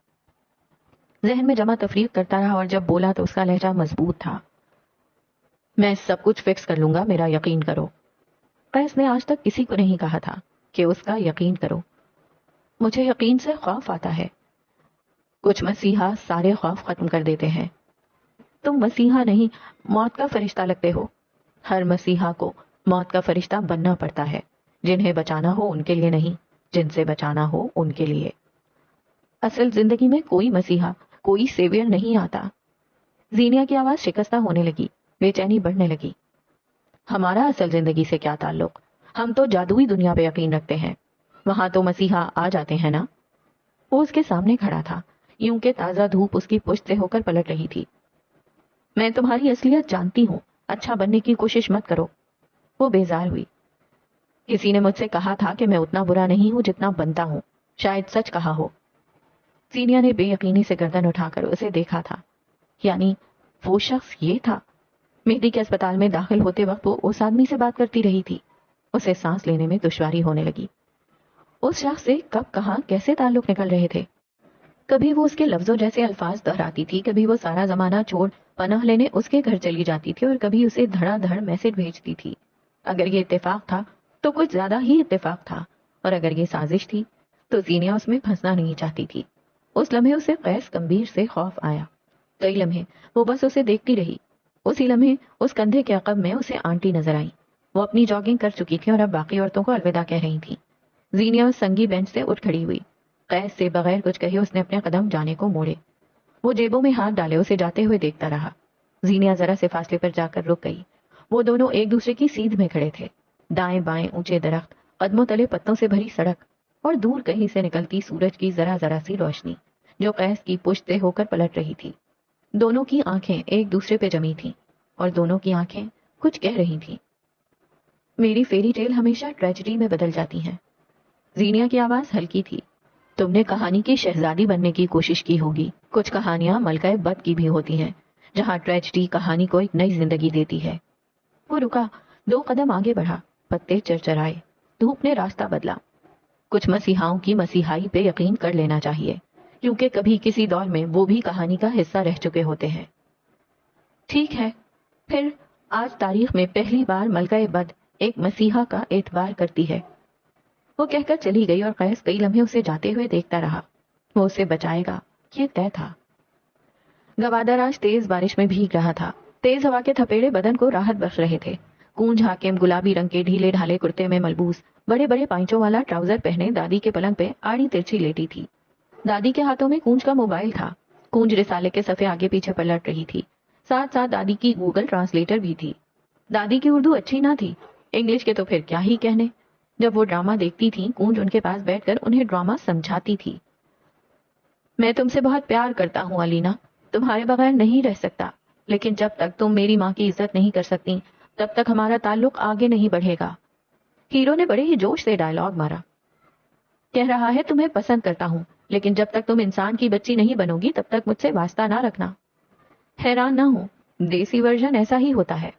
ذہن میں جمع تفریق کرتا رہا اور جب بولا تو اس کا لہجہ مضبوط تھا. میں سب کچھ فکس کر لوں گا، میرا یقین کرو. قیس نے آج تک کسی کو نہیں کہا تھا کہ اس کا یقین کرو. مجھے یقین سے خوف آتا ہے. کچھ مسیحا سارے خوف ختم کر دیتے ہیں. تم مسیحا نہیں، موت کا فرشتہ لگتے ہو. ہر مسیحا کو موت کا فرشتہ بننا پڑتا ہے. جنہیں بچانا ہو ان کے لیے نہیں، جن سے بچانا ہو ان کے لیے. اصل زندگی میں کوئی مسیحا، کوئی سیویئر نہیں آتا. زینیا کی آواز شکستہ ہونے لگی. بے چینی بڑھنے لگی. ہمارا اصل زندگی سے کیا تعلق؟ ہم تو جادوئی دنیا پہ یقین رکھتے ہیں. وہاں تو مسیحا آ جاتے ہیں نا. وہ اس کے سامنے کھڑا تھا، یوں کہ تازہ دھوپ اس کی پشت سے ہو کر پلٹ رہی تھی. میں تمہاری اصلیت جانتی ہوں، اچھا بننے کی کوشش مت کرو. وہ بیزار ہوئی. کسی نے مجھ سے کہا تھا کہ میں اتنا برا نہیں ہوں جتنا بنتا ہوں. شاید سچ کہا ہو. زینیا نے بے یقینی سے گردن اٹھا کر اسے دیکھا تھا. یعنی وہ شخص یہ تھا. مہدی کے اسپتال میں داخل ہوتے وقت وہ اس آدمی سے بات کرتی رہی تھی. اسے سانس لینے میں دشواری ہونے لگی. اس شخص سے کب کہاں کیسے تعلق نکل رہے تھے؟ کبھی وہ اس کے لفظوں جیسے الفاظ دہراتی تھی، کبھی وہ سارا زمانہ چھوڑ پناہ لینے اس کے گھر چلی جاتی تھی، اور کبھی اسے دھڑا دھڑ میسج بھیجتی تھی. اگر یہ اتفاق تھا تو کچھ زیادہ ہی اتفاق تھا، اور اگر یہ سازش تھی تو زینیا اس میں پھنسنا نہیں چاہتی تھی. اس لمحے اسے قیس گمبھیر سے خوف آیا. کئی لمحے وہ بس اسے دیکھتی رہی. اسی لمحے اس کندھے کے عقب میں اسے آنٹی نظر آئی. وہ اپنی جاگنگ کر چکی تھی اور اب باقی عورتوں کو الوداع کہہ رہی تھی. زینیا اس سنگی بینچ سے اٹھ کھڑی ہوئی. قیس سے بغیر کچھ کہے اس نے اپنے قدم جانے کو موڑے. وہ جیبوں میں ہاتھ ڈالے اسے جاتے ہوئے دیکھتا رہا. زینیا ذرا سے فاصلے پر جا کر رک گئی. وہ دونوں ایک دوسرے کی سیدھ میں کھڑے تھے. دائیں بائیں اونچے درخت، قدموں تلے پتوں سے بھری سڑک، اور دور کہیں سے نکلتی سورج کی ذرا ذرا سی روشنی جو قیس کی پشت سے ہو کر پلٹ رہی تھی. دونوں کی آنکھیں ایک دوسرے پہ جمی تھیں، اور دونوں کی آنکھیں کچھ کہہ رہی تھیں. میری فیری ٹیل ہمیشہ ٹریجڈی میں بدل جاتی ہیں. زینیا کی آواز ہلکی تھی. تم نے کہانی کی شہزادی بننے کی کوشش کی ہوگی. کچھ کہانیاں ملکہ بد کی بھی ہوتی ہیں، جہاں ٹریجڈی کہانی کو ایک نئی زندگی دیتی ہے. وہ رکا، 2 قدم آگے بڑھا. پتے چرچرائے. دھوپ نے راستہ بدلا. کچھ مسیحاؤں کی مسیحائی پہ یقین کر لینا چاہیے، کیونکہ کبھی کسی دور میں وہ بھی کہانی کا حصہ رہ چکے ہوتے ہیں. ٹھیک ہے، پھر آج تاریخ میں پہلی بار ملکہ بد ایک مسیحا کا اعتبار کرتی ہے. وہ کہہ کر چلی گئی اور قیس کئی لمحے اسے جاتے ہوئے دیکھتا رہا. وہ اسے بچائے گا، یہ طے تھا. گوادر آج تیز بارش میں بھیگ رہا تھا. تیز ہوا کے تھپیڑے بدن کو راحت بخش رہے تھے. کونج حاکم گلابی رنگ کے ڈھیلے ڈھالے کرتے میں ملبوس، بڑے بڑے پائنچوں والا ٹراؤزر پہنے دادی کے پلنگ پہ آڑی ترچھی لیٹی تھی. دادی کے ہاتھوں میں کونج کا موبائل تھا. کونج رسالے کے صفحے آگے پیچھے پلٹ رہی تھی. ساتھ ساتھ دادی کی گوگل ٹرانسلیٹر بھی تھی. دادی کی اردو اچھی نہ تھی، انگلش کے تو پھر کیا ہی کہنے. جب وہ ڈرامہ دیکھتی تھی، کونج ان کے پاس بیٹھ کر انہیں ڈرامہ سمجھاتی تھی. میں تم سے بہت پیار کرتا ہوں علینا، تمہارے بغیر نہیں رہ سکتا، لیکن جب تک تم میری ماں کی عزت نہیں کر سکتی تب تک ہمارا تعلق آگے نہیں بڑھے گا۔ ہیرو نے بڑے ہی جوش سے ڈائلاگ مارا۔ کہہ رہا ہے تمہیں پسند کرتا ہوں، لیکن جب تک تم انسان کی بچی نہیں بنو گی تب تک مجھ سے واسطہ نہ رکھنا۔ حیران نہ ہو، دیسی ورژن ایسا ہی ہوتا ہے۔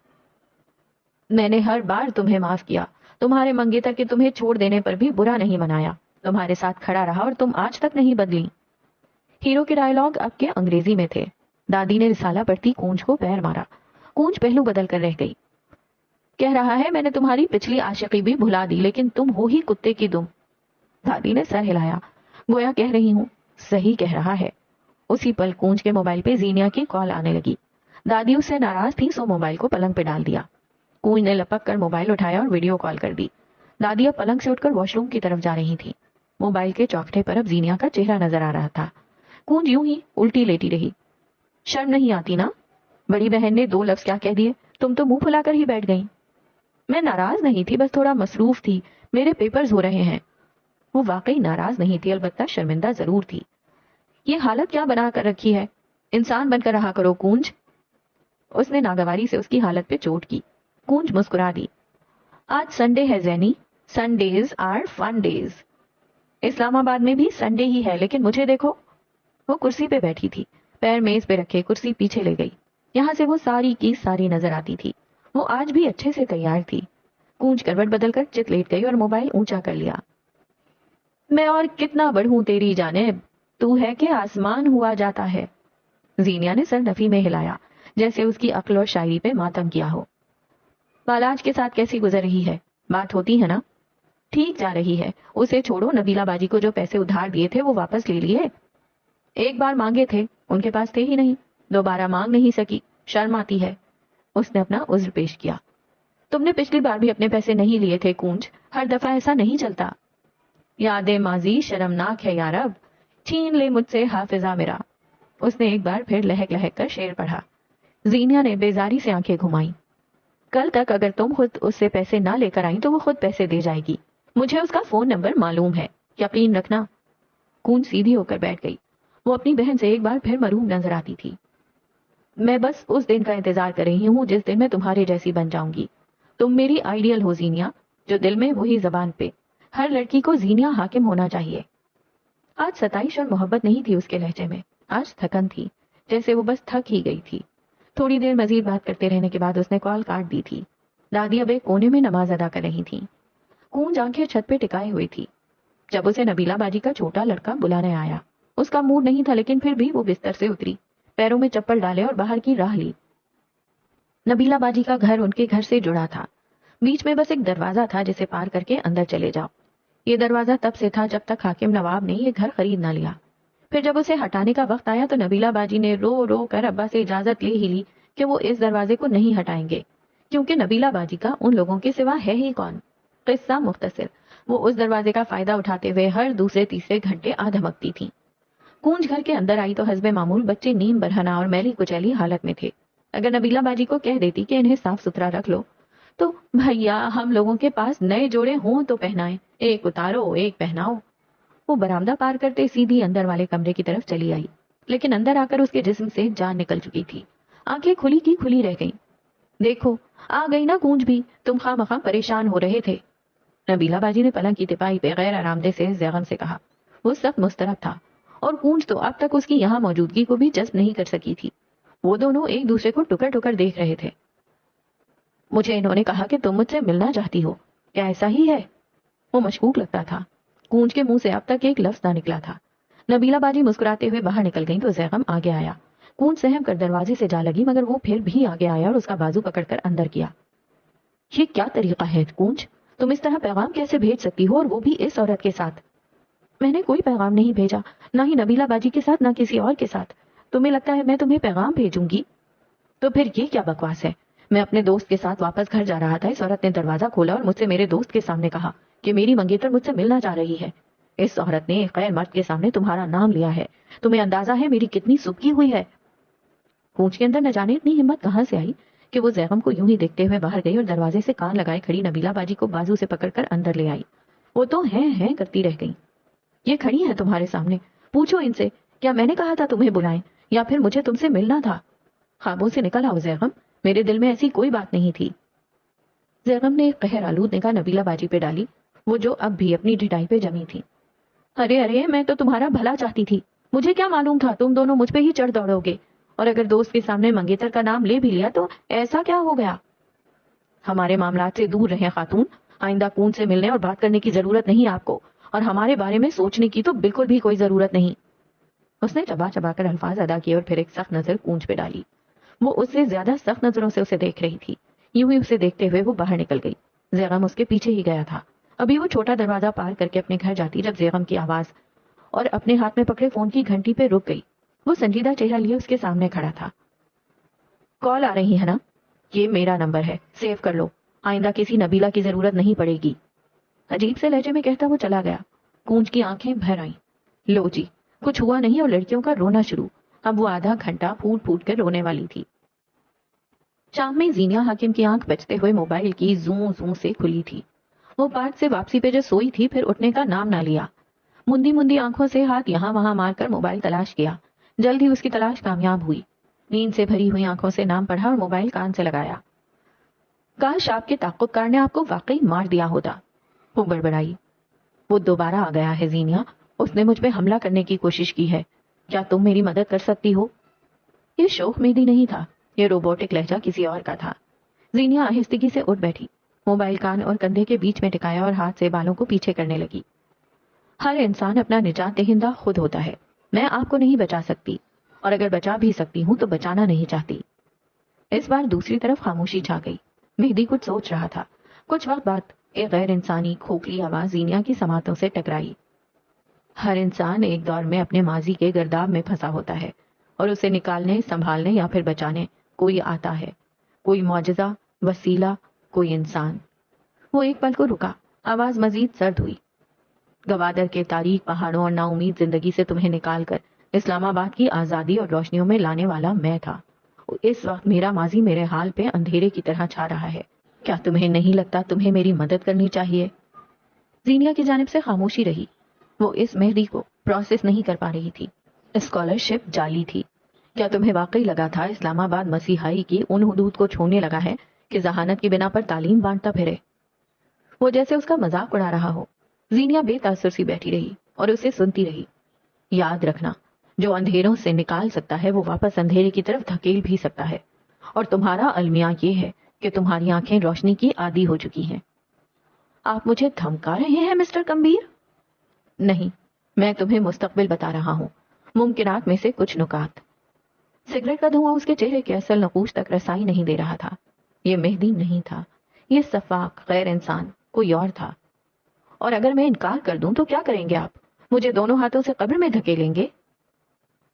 میں نے ہر بار تمہیں معاف کیا، تمہارے منگیتر کے تمہیں چھوڑ دینے پر بھی برا نہیں منایا، تمہارے ساتھ کھڑا رہا اور تم آج تک نہیں بدلی۔ ہیرو کے ڈائلاگ اب کے انگریزی میں تھے۔ دادی نے رسالہ پڑھتی کونج کو پیر مارا۔ کونج پہلو بدل کر رہ گئی۔ کہہ رہا ہے میں نے تمہاری پچھلی عاشقی بھی بھلا دی، لیکن تم ہو ہی کتے کی دم۔ دادی نے سر ہلایا، گویا کہہ رہی ہوں صحیح کہہ رہا ہے۔ اسی پل کونج کے موبائل پہ زینیا کی کال آنے لگی۔ دادی اس سے ناراض تھی، سو موبائل کو پلنگ پہ ڈال دیا۔ کونج نے لپک کر موبائل اٹھایا اور ویڈیو کال کر دی۔ دادی اب پلنگ سے اٹھ کر واش روم کی طرف جا رہی تھی۔ موبائل کے چوکھٹے پر اب زینیا کا چہرہ نظر آ رہا تھا۔ کونج یوں ہی الٹی لیٹی رہی۔ شرم نہیں آتی نا؟ بڑی بہن نے 2 لفظ کیا کہہ دیے، تم تو منہ پھلا کر ہی بیٹھ گئی۔ میں ناراض نہیں تھی، بس تھوڑا مصروف تھی، میرے پیپرز ہو رہے ہیں۔ وہ واقعی ناراض نہیں تھی، البتہ شرمندہ ضرور تھی۔ یہ حالت کیا بنا کر رکھی ہے، انسان بن کر رہا کرو کونج۔ اس نے ناگواری سے اس کی حالت پہ چوٹ کی۔ کونج مسکرا دی۔ آج سنڈے ہے زینی، سنڈیز آر فن ڈیز۔ اسلام آباد میں بھی سنڈے ہی ہے، لیکن مجھے دیکھو۔ وہ کرسی پہ بیٹھی تھی، پیر میز پہ رکھے کرسی پیچھے لے گئی۔ یہاں سے وہ ساری کی ساری نظر آتی تھی۔ وہ آج بھی اچھے سے تیار تھی۔ کونج کروٹ بدل کر چت لیٹ گئی اور موبائل اونچا کر لیا۔ میں اور کتنا بڑھوں تیری جانب، تو ہے کہ آسمان ہوا جاتا ہے۔ زینیا نے سر نفی میں ہلایا، جیسے اس کی عقل اور شاعری پہ ماتم کیا ہو۔ بالاج کے ساتھ کیسی گزر رہی ہے؟ بات ہوتی ہے نا؟ ٹھیک جا رہی ہے، اسے چھوڑو۔ نبیلہ باجی کو جو پیسے ادھار دیے تھے وہ واپس لے لیے؟ ایک بار مانگے تھے، ان کے پاس تھے ہی نہیں، دوبارہ مانگ نہیں سکی، شرم آتی ہے۔ اس نے اپنا عذر پیش کیا۔ تم نے پچھلی بار بھی اپنے پیسے نہیں لیے تھے کونج، ہر دفعہ ایسا نہیں چلتا۔ یاد ماضی شرمناک ہے یارب، چھین لے مجھ سے حافظہ میرا۔ اس نے ایک بار پھر لہک لہک کر شعر پڑھا۔ زینیا نے بیزاری سے آنکھیں گھمائیں۔ کل تک اگر تم خود اس سے پیسے نہ لے کر آئیں تو وہ خود پیسے دے جائے گی، مجھے اس کا فون نمبر معلوم ہے، یقین رکھنا۔ کونج سیدھی ہو کر بیٹھ گئی۔ وہ اپنی بہن سے ایک بار پھر مروم نظر آتی تھی۔ میں بس اس دن کا انتظار کر رہی ہوں جس دن میں تمہارے جیسی بن جاؤں گی۔ تم میری آئیڈیل ہو زینیا، جو دل میں وہی زبان پہ۔ ہر لڑکی کو زینیا حاکم ہونا چاہیے۔ آج ستائش اور محبت نہیں تھی اس کے لہجے میں، آج تھکن تھی، جیسے وہ بس تھک ہی گئی تھی۔ تھوڑی دیر مزید بات کرتے رہنے کے بعد اس نے کال کاٹ دی تھی۔ دادی اب ایک کونے میں نماز ادا کر رہی تھی۔ کونج آنکھیں چھت پہ ٹکائے ہوئی تھی جب اسے نبیلہ باجی کا چھوٹا لڑکا بلانے آیا۔ اس کا موڈ نہیں تھا، لیکن پھر بھی وہ بستر سے اتری، پیروں میں چپل ڈالے اور باہر کی راہ لی۔ نبیلہ باجی کا گھر ان کے گھر سے جڑا تھا۔ بیچ میں بس ایک دروازہ تھا جسے پار کر کے اندر چلے جاؤ۔ یہ دروازہ تب سے تھا جب تک حاکم نواب نے یہ گھر خرید نہ لیا۔ پھر جب اسے ہٹانے کا وقت آیا تو نبیلہ باجی نے رو رو کر ابا سے اجازت لے ہی لی کہ وہ اس دروازے کو نہیں ہٹائیں گے، کیونکہ نبیلہ باجی کا ان لوگوں کے سوا ہے ہی کون۔ قصہ مختصر، وہ اس دروازے کا فائدہ اٹھاتے ہوئے ہر دوسرے تیسرے گھنٹے آ دھمکتی تھی۔ کونج گھر کے اندر آئی تو حسب معمول بچے نیم برہنہ اور میلی کچیلی حالت میں تھے۔ اگر نبیلہ باجی کو کہہ دیتی کہ انہیں صاف ستھرا رکھ لو تو بھیا ہم لوگوں کے پاس نئے جوڑے ہوں تو پہنائیں، ایک اتارو ایک پہناؤ۔ وہ برآمدہ پار کرتے سیدھی اندر والے کمرے کی طرف چلی آئی، لیکن اندر آ کر اس کے جسم سے جان نکل چکی تھی۔ آنکھیں کھلی کی کھلی رہ گئیں۔ دیکھو آ گئی نا کونج بھی، تم خواہ مخواہ پریشان ہو رہے تھے۔ نبیلہ باجی نے پلنگ کی تپائی پہ غیر آرام دہ سے زیغم سے کہا۔ وہ سخت مضطرب تھا اور کونج تو اب تک اس کی یہاں موجودگی کو بھی جذب نہیں کر سکی تھی۔ وہ دونوں ایک دوسرے کو ٹکر ٹکر دیکھ رہے تھے۔ مجھے انہوں نے کہا کہ تم مجھ سے ملنا چاہتی ہو، کیا ایسا ہی ہے؟ وہ مشکوک لگتا تھا۔ کونج کے منہ سے اب تک ایک لفظ نہ نکلا تھا۔ نبیلہ باجی مسکراتے ہوئے باہر نکل گئی تو زیغم آگے آیا۔ کونج سہم کر دروازے سے جا لگی، مگر وہ پھر بھی آگے آیا اور اس کا بازو پکڑ کر اندر کیا۔ یہ کیا طریقہ ہے کونج؟ تم اس طرح پیغام کیسے بھیج سکتی ہو، اور وہ بھی اس عورت کے ساتھ؟ میں نے کوئی پیغام نہیں بھیجا، نہ ہی نبیلہ باجی کے ساتھ، نہ کسی اور کے ساتھ۔ تمہیں لگتا ہے میں تمہیں پیغام بھیجوں گی؟ تو پھر یہ کیا بکواس ہے؟ میں اپنے دوست کے ساتھ واپس گھر جا رہا تھا، اس عورت نے دروازہ کھولا اور مجھ سے میرے دوست کے سامنے کہا کہ میری منگیتر مجھ سے ملنا چاہ رہی ہے۔ اس عورت نے ایک غیر مرد کے سامنے تمہارا نام لیا ہے۔ تمہیں اندازہ ہے میری کتنی سبکی ہوئی ہے؟ کونج کے اندر نہ جانے اتنی ہمت کہاں سے آئی کہ وہ زیغم کو یوں ہی دیکھتے ہوئے باہر گئی اور دروازے سے کان لگائے کھڑی نبیلہ باجی کو بازو سے پکڑ کر اندر لے آئی۔ وہ تو ہیں کرتی رہ گئی۔ یہ کھڑی ہے تمہارے سامنے، پوچھو ان سے کیا میں نے کہا تھا تمہیں بلائیں یا پھر مجھے تم سے ملنا تھا؟ خوابوں سے نکل آؤ زیغم، میرے دل میں ایسی کوئی بات نہیں تھی۔ زیغم نے ایک قہر آلود نگاہ نبیلہ باجی پہ ڈالی، وہ جو اب بھی اپنی ڈھٹائی پہ جمی تھی۔ ارے ارے، میں تو تمہارا بھلا چاہتی تھی، مجھے کیا معلوم تھا تم دونوں مجھ پہ ہی چڑھ دوڑو گے، اور اگر دوست کے سامنے منگیتر کا نام لے بھی لیا تو ایسا کیا ہو گیا؟ ہمارے معاملات سے دور رہیں خاتون، آئندہ کون سے ملنے اور بات کرنے کی ضرورت نہیں آپ کو، اور ہمارے بارے میں سوچنے کی تو بالکل بھی کوئی ضرورت نہیں۔ اس نے چبا چبا کر الفاظ ادا کیے اور پھر ایک سخت نظر کونج پہ ڈالی۔ وہ اس سے زیادہ سخت نظروں سے اسے دیکھ رہی تھی۔ یوں ہی اسے دیکھتے ہوئے وہ باہر نکل گئی۔ زیغم اس کے پیچھے ہی گیا تھا۔ ابھی وہ چھوٹا دروازہ پار کر کے اپنے گھر جاتی جب زیغم کی آواز اور اپنے ہاتھ میں پکڑے فون کی گھنٹی پہ رک گئی۔ وہ سنجیدہ چہرہ لیے اس کے سامنے کھڑا تھا۔ کال آ رہی ہے نا؟ یہ میرا نمبر ہے، سیو کر لو، آئندہ کسی نبیلہ کی ضرورت نہیں پڑے گی۔ عجیب سے لہجے میں کہتا وہ چلا گیا۔ کونج کی آنکھیں بھر آئیں۔ لو جی، کچھ ہوا نہیں اور لڑکیوں کا رونا شروع۔ اب وہ آدھا گھنٹہ پھوٹ پھوٹ کر رونے والی تھی۔ شام میں زینیہ حاکم کی آنکھ بجتے ہوئے موبائل کی زوں زوں سے کھلی تھی۔ وہ پارک سے واپسی پہ جو سوئی تھی پھر اٹھنے کا نام نہ لیا۔ مندی مندی آنکھوں سے ہاتھ یہاں وہاں مار کر موبائل تلاش کیا۔ جلد ہی اس کی تلاش کامیاب ہوئی۔ نیند سے بھری ہوئی آنکھوں سے نام پڑھا اور موبائل کان سے لگایا۔ کاش آپ کے تعاقب کار نے آپ کو واقعی مار دیا ہوتا، وہ بڑبڑائی۔ وہ دوبارہ آ گیا ہے زینیہ، اس نے مجھ پہ حملہ کرنے کی کوشش کی ہے، کیا تم میری مدد کر سکتی ہو؟ یہ شوخ میدی نہیں تھا، یہ روبوٹک لہجہ کسی اور کا تھا۔ زینیہ آہستگی سے اٹھ بیٹھی، موبائل کان اور کندھے کے بیچ میں ٹکایا اور ہاتھ سے بالوں کو پیچھے کرنے لگی۔ ہر انسان اپنا نجات دہندہ خود ہوتا ہے، میں آپ کو نہیں بچا سکتی، اور اگر بچا بھی سکتی ہوں تو بچانا نہیں چاہتی۔ اس بار دوسری طرف خاموشی چھا گئی۔ مہدی کچھ سوچ رہا تھا۔ کچھ وقت بعد ایک غیر انسانی کھوکھلی آواز زینیہ کی سماعتوں سے ٹکرائی۔ ہر انسان ایک دور میں اپنے ماضی کے گرداب میں پھنسا ہوتا ہے، اور اسے نکالنے، سنبھالنے یا پھر بچانے کوئی آتا ہے، کوئی معجزہ، وسیلہ، کوئی انسان۔ وہ ایک پل کو رکا، آواز مزید سرد ہوئی۔ گوادر کے تاریک پہاڑوں اور نا امید زندگی سے تمہیں نکال کر اسلام آباد کی آزادی اور روشنیوں میں لانے والا میں تھا۔ اس وقت میرا ماضی میرے حال پہ اندھیرے کی طرح چھا رہا ہے، کیا تمہیں نہیں لگتا تمہیں میری مدد کرنی چاہیے؟ زینیہ کی جانب سے خاموشی رہی۔ وہ اس مہدی کو پروسیس نہیں کر پا رہی تھی۔ اسکالرشپ جعلی تھی۔ کیا تمہیں واقعی لگا تھا اسلام آباد مسیحائی کی ان حدود کو چھونے لگا ہے کہ ذہانت کی بنا پر تعلیم بانٹتا پھرے؟ وہ جیسے اس کا مذاق اڑا رہا ہو۔ زینیہ بے تاثر سی بیٹھی رہی اور اسے سنتی رہی۔ یاد رکھنا، جو اندھیروں سے نکال سکتا ہے وہ واپس اندھیرے کی طرف دھکیل بھی سکتا ہے، اور تمہارا المیہ یہ ہے کہ تمہاری آنکھیں روشنی کی عادی ہو چکی ہیں۔ آپ مجھے دھمکا رہے ہیں مسٹر کمبیر؟ نہیں، میں تمہیں مستقبل بتا رہا ہوں، ممکنات میں سے کچھ نکات۔ سگریٹ کا دھواں اس کے چہرے کے اصل نقوش تک رسائی نہیں دے رہا تھا۔ یہ مہدی نہیں تھا، یہ سفاک غیر انسان کوئی اور تھا۔ اور اگر میں انکار کر دوں تو کیا کریں گے آپ؟ مجھے دونوں ہاتھوں سے قبر میں دھکیلیں گے؟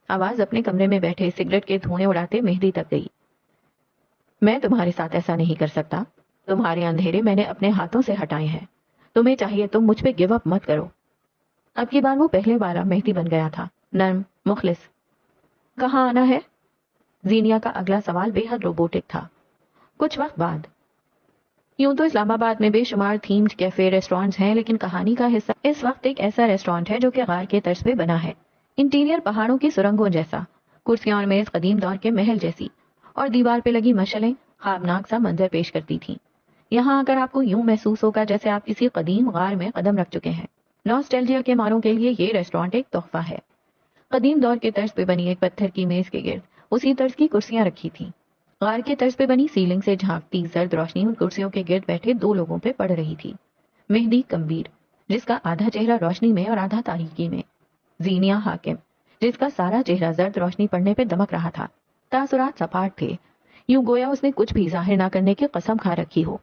آواز اپنے کمرے میں بیٹھے سگریٹ کے دھوئیں اڑاتے مہدی تک گئی۔ میں تمہارے ساتھ ایسا نہیں کر سکتا، تمہارے اندھیرے میں نے اپنے ہاتھوں سے ہٹائے ہیں، تمہیں چاہیے تم مجھ پہ گیو اپ مت کرو۔ اب کی بار وہ پہلے والا مہدی بن گیا تھا، نرم، مخلص۔ کہاں آنا ہے؟ زینیہ کا اگلا سوال بے حد روبوٹک تھا۔ کچھ وقت بعد۔ یوں تو اسلام آباد میں بے شمار تھیمڈ کیفے ریسٹورانٹس ہیں، لیکن کہانی کا حصہ اس وقت ایک ایسا ریسٹورانٹ ہے جو کہ غار کے طرز پہ بنا ہے۔ انٹیریئر پہاڑوں کی سرنگوں جیسا، کرسیاں اور میز قدیم دور کے محل جیسی، اور دیوار پہ لگی مشعلیں خوابناک سا منظر پیش کرتی تھیں۔ یہاں آ کر آپ کو یوں محسوس ہوگا جیسے آپ کسی قدیم غار میں قدم رکھ چکے ہیں۔ نوسٹیلجیا کے ماروں کے لیے یہ ریسٹورانٹ ایک تحفہ ہے۔ قدیم دور کے طرز پہ بنی ایک پتھر کی میز کے گرد اسی طرز کی کرسیاں رکھی تھیں۔ غار کے طرز پہ بنی سیلنگ سے جھانکتی زرد روشنی ان کرسیوں کے گرد بیٹھے دو لوگوں پہ پڑ رہی تھی۔ مہدی کمبیر، جس کا آدھا چہرہ روشنی میں اور آدھا تاریکی میں۔ زینیہ حاکم، جس کا سارا چہرہ زرد روشنی پڑنے پہ دمک رہا تھا۔ تاثرات سپاٹ تھے، یوں گویا اس نے کچھ بھی ظاہر نہ کرنے کی قسم کھا رکھی ہو۔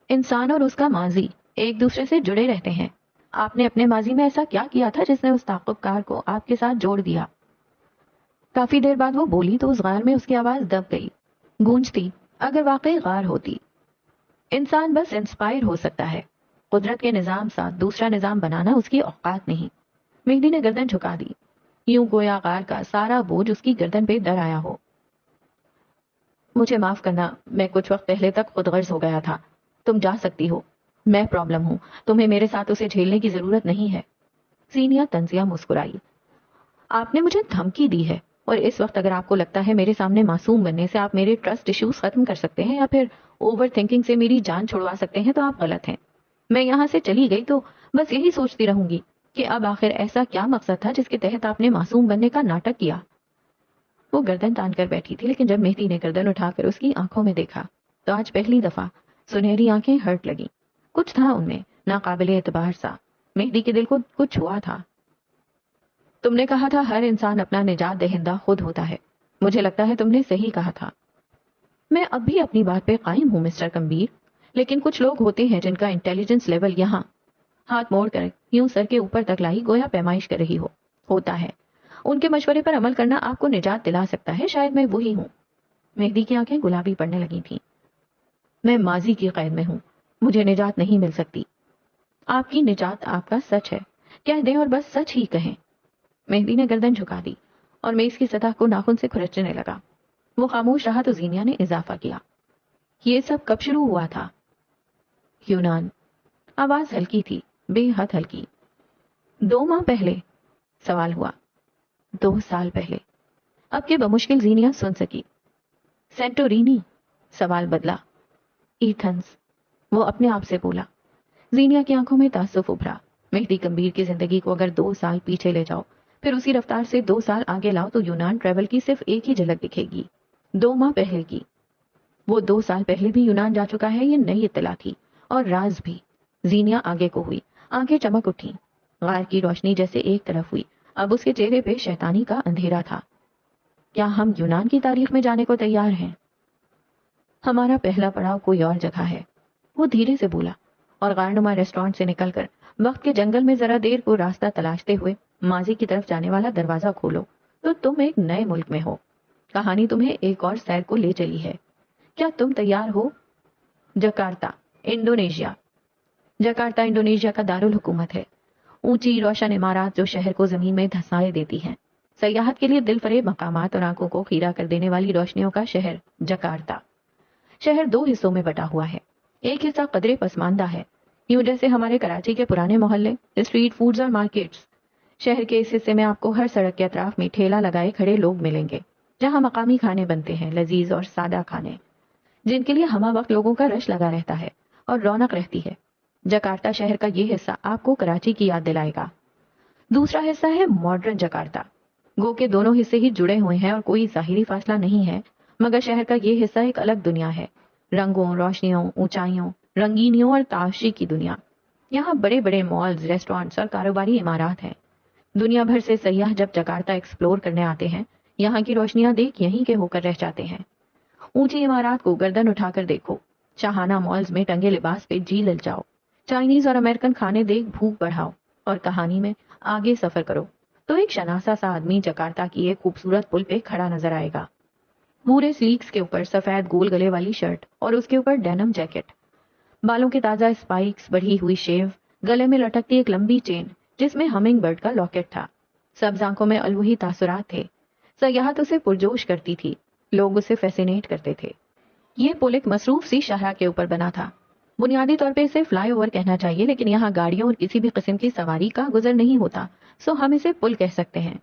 انسان اور اس کا ماضی ایک دوسرے سے جڑے رہتے ہیں۔ آپ نے اپنے ماضی میں ایسا کیا کیا تھا جس نے اس تعاقب کار کو آپ کے ساتھ جوڑ دیا؟ کافی دیر بعد وہ بولی تو اس غار میں اس کی آواز دب گئی، گونجتی اگر واقعی غار ہوتی۔ انسان بس انسپائر ہو سکتا ہے، قدرت کے نظام ساتھ دوسرا نظام بنانا اس کی اوقات نہیں۔ مہدی نے گردن جھکا دی، یوں گویا غار کا سارا بوجھ اس کی گردن پہ در آیا ہو۔ مجھے معاف کرنا، میں کچھ وقت پہلے تک خود غرض ہو گیا تھا۔ تم جا سکتی ہو، میں پرابلم ہوں، تمہیں میرے ساتھ اسے جھیلنے کی ضرورت نہیں ہے۔ زینیہ طنزیہ مسکرائی۔ آپ نے مجھے دھمکی دی ہے، اور اس وقت اگر آپ کو لگتا ہے میرے سامنے معصوم بننے سے آپ میرے ٹرسٹ ایشوز ختم کر سکتے ہیں یا پھر اوور تھنکنگ سے میری جان چھڑوا سکتے ہیں تو آپ غلط ہیں۔ میں یہاں سے چلی گئی تو بس یہی سوچتی رہوں گی کہ اب آخر ایسا کیا مقصد تھا جس کے تحت آپ نے معصوم بننے کا ناٹک کیا۔ وہ گردن تان کر بیٹھی تھی، لیکن جب مہدی نے گردن اٹھا کر اس کی آنکھوں میں دیکھا تو آج پہلی دفعہ سنہری آنکھیں ہرٹ لگی۔ کچھ تھا ان میں ناقابل اعتبار سا، مہدی کے دل کو کچھ ہوا تھا۔ تم نے کہا تھا ہر انسان اپنا نجات دہندہ خود ہوتا ہے، مجھے لگتا ہے تم نے صحیح کہا تھا۔ میں اب بھی اپنی بات پہ قائم ہوں مسٹر کمبیر، لیکن کچھ لوگ ہوتے ہیں جن کا انٹیلیجنس لیول یہاں، ہاتھ موڑ کر یوں سر کے اوپر تک لائی گویا پیمائش کر رہی ہوتا ہے۔ ان کے مشورے پر عمل کرنا آپ کو نجات دلا سکتا ہے، شاید میں وہی ہوں۔ مہدی کی آنکھیں گلابی پڑنے لگی تھیں۔ میں ماضی کی قید میں ہوں، مجھے نجات نہیں مل سکتی۔ آپ کی نجات آپ کا سچ ہے، کہہ دیں اور بس سچ ہی کہیں۔ مہدی نے گردن جھکا دی اور میز کی سطح کو ناخن سے کھرچنے لگا۔ وہ خاموش رہا تو زینیا نے اضافہ کیا، یہ سب کب شروع ہوا تھا؟ یونان۔ آواز ہلکی تھی، بے حد ہلکی۔ 2 ماہ پہلے؟ سوال ہوا۔ 2 سال پہلے، اب کہ بمشکل زینیا سن سکی۔ سینٹورینی؟ سوال بدلا۔ ایتھنز، وہ اپنے آپ سے بولا۔ زینیا کی آنکھوں میں تعصب ابھرا۔ مہدی کمبیر کی زندگی کو اگر 2 سال پیچھے لے جاؤ پھر اسی رفتار سے 2 سال آگے لاؤ تو یونان ٹریول کی صرف ایک ہی جھلک دکھے گی، 2 ماہ پہلے کی۔ وہ 2 سال پہلے بھی یونان جا چکا ہے، یہ نئی اطلاع تھی، اور راز بھی۔ زینیا آگے کو ہوئی، آنکھیں چمک اٹھی، غار کی روشنی جیسے ایک طرف ہوئی۔ اب اس کے چہرے پہ شیطانی کا اندھیرا تھا۔ کیا ہم یونان کی تاریخ میں جانے کو تیار ہیں؟ ہمارا پہلا پڑاؤ کوئی اور جگہ ہے، وہ دھیرے سے بولا، اور غارنما ریسٹورانٹ سے نکل کر وقت کے جنگل میں ذرا دیر کو راستہ تلاشتے ہوئے ماضی کی طرف جانے والا دروازہ کھولو تو تم ایک نئے ملک میں ہو۔ کہانی تمہیں ایک اور سیر کو لے چلی ہے۔ کیا تم تیار ہو؟ Jakarta, Indonesia. جکارتا انڈونیشیا کا دارالحکومت ہے، اونچی روشن عمارات جو شہر کو زمین میں دھسائے دیتی ہیں، سیاحت کے لیے دل فریب مقامات اور آنکھوں کو خیرہ کر دینے والی روشنیوں کا شہر جکارتا۔ شہر 2 حصوں میں بٹا ہوا ہے، ایک حصہ قدرے پسماندہ ہے، یوں جیسے ہمارے کراچی کے پرانے محلے، اسٹریٹ فوڈز اور مارکیٹس۔ شہر کے اس حصے میں آپ کو ہر سڑک کے اطراف میں ٹھیلا لگائے کھڑے لوگ ملیں گے، جہاں مقامی کھانے بنتے ہیں، لذیذ اور سادہ کھانے جن کے لیے ہمہ وقت لوگوں کا رش لگا رہتا ہے اور رونق رہتی ہے۔ جکارتا شہر کا یہ حصہ آپ کو کراچی کی یاد دلائے گا۔ دوسرا حصہ ہے ماڈرن جکارتا، گو کے دونوں حصے ہی جڑے ہوئے ہیں اور کوئی ظاہری فاصلہ نہیں ہے، مگر شہر کا یہ حصہ ایک الگ دنیا ہے، رنگوں، روشنیوں، اونچائیوں، رنگینیوں اور تعاشی کی دنیا۔ یہاں بڑے بڑے مالز، ریسٹورانٹس اور کاروباری عمارات ہیں۔ دنیا بھر سے سیاح جب جکارتا ایکسپلور کرنے آتے ہیں، یہاں کی روشنیاں دیکھ یہیں کے ہو کر رہ جاتے ہیں۔ اونچی عمارات کو گردن اٹھا کر دیکھو، شاہانہ مالز میں ٹنگے لباس پہ جی لل جاؤ، چائنیز اور امریکن کھانے دیکھ بھوک بڑھاؤ، اور کہانی میں آگے سفر کرو تو ایک شناسا سا آدمی جکارتا کی ایک خوبصورت پل پہ کھڑا نظر آئے گا، بھورے سلیکس کے اوپر سفید گول گلے والی شرٹ اور اس کے اوپر ڈینم جیکٹ، بالوں کے تازہ اسپائکس، بڑھی ہوئی شیو، گلے میں لٹکتی ایک لمبی چین جس میں ہمنگ برڈ کا لاکٹ تھا۔ سبز آنکھوں میں الوہی تاثرات تھے، سیاحت اسے پرجوش کرتی تھی، لوگ اسے فیسینیٹ کرتے تھے۔ یہ پل ایک مصروف سی شاہراہ کے اوپر بنا تھا، بنیادی طور پہ اسے فلائی اوور کہنا چاہیے، لیکن یہاں گاڑیوں اور کسی بھی قسم کی سواری کا گزر نہیں ہوتا، سو ہم اسے پل کہہ سکتے ہیں۔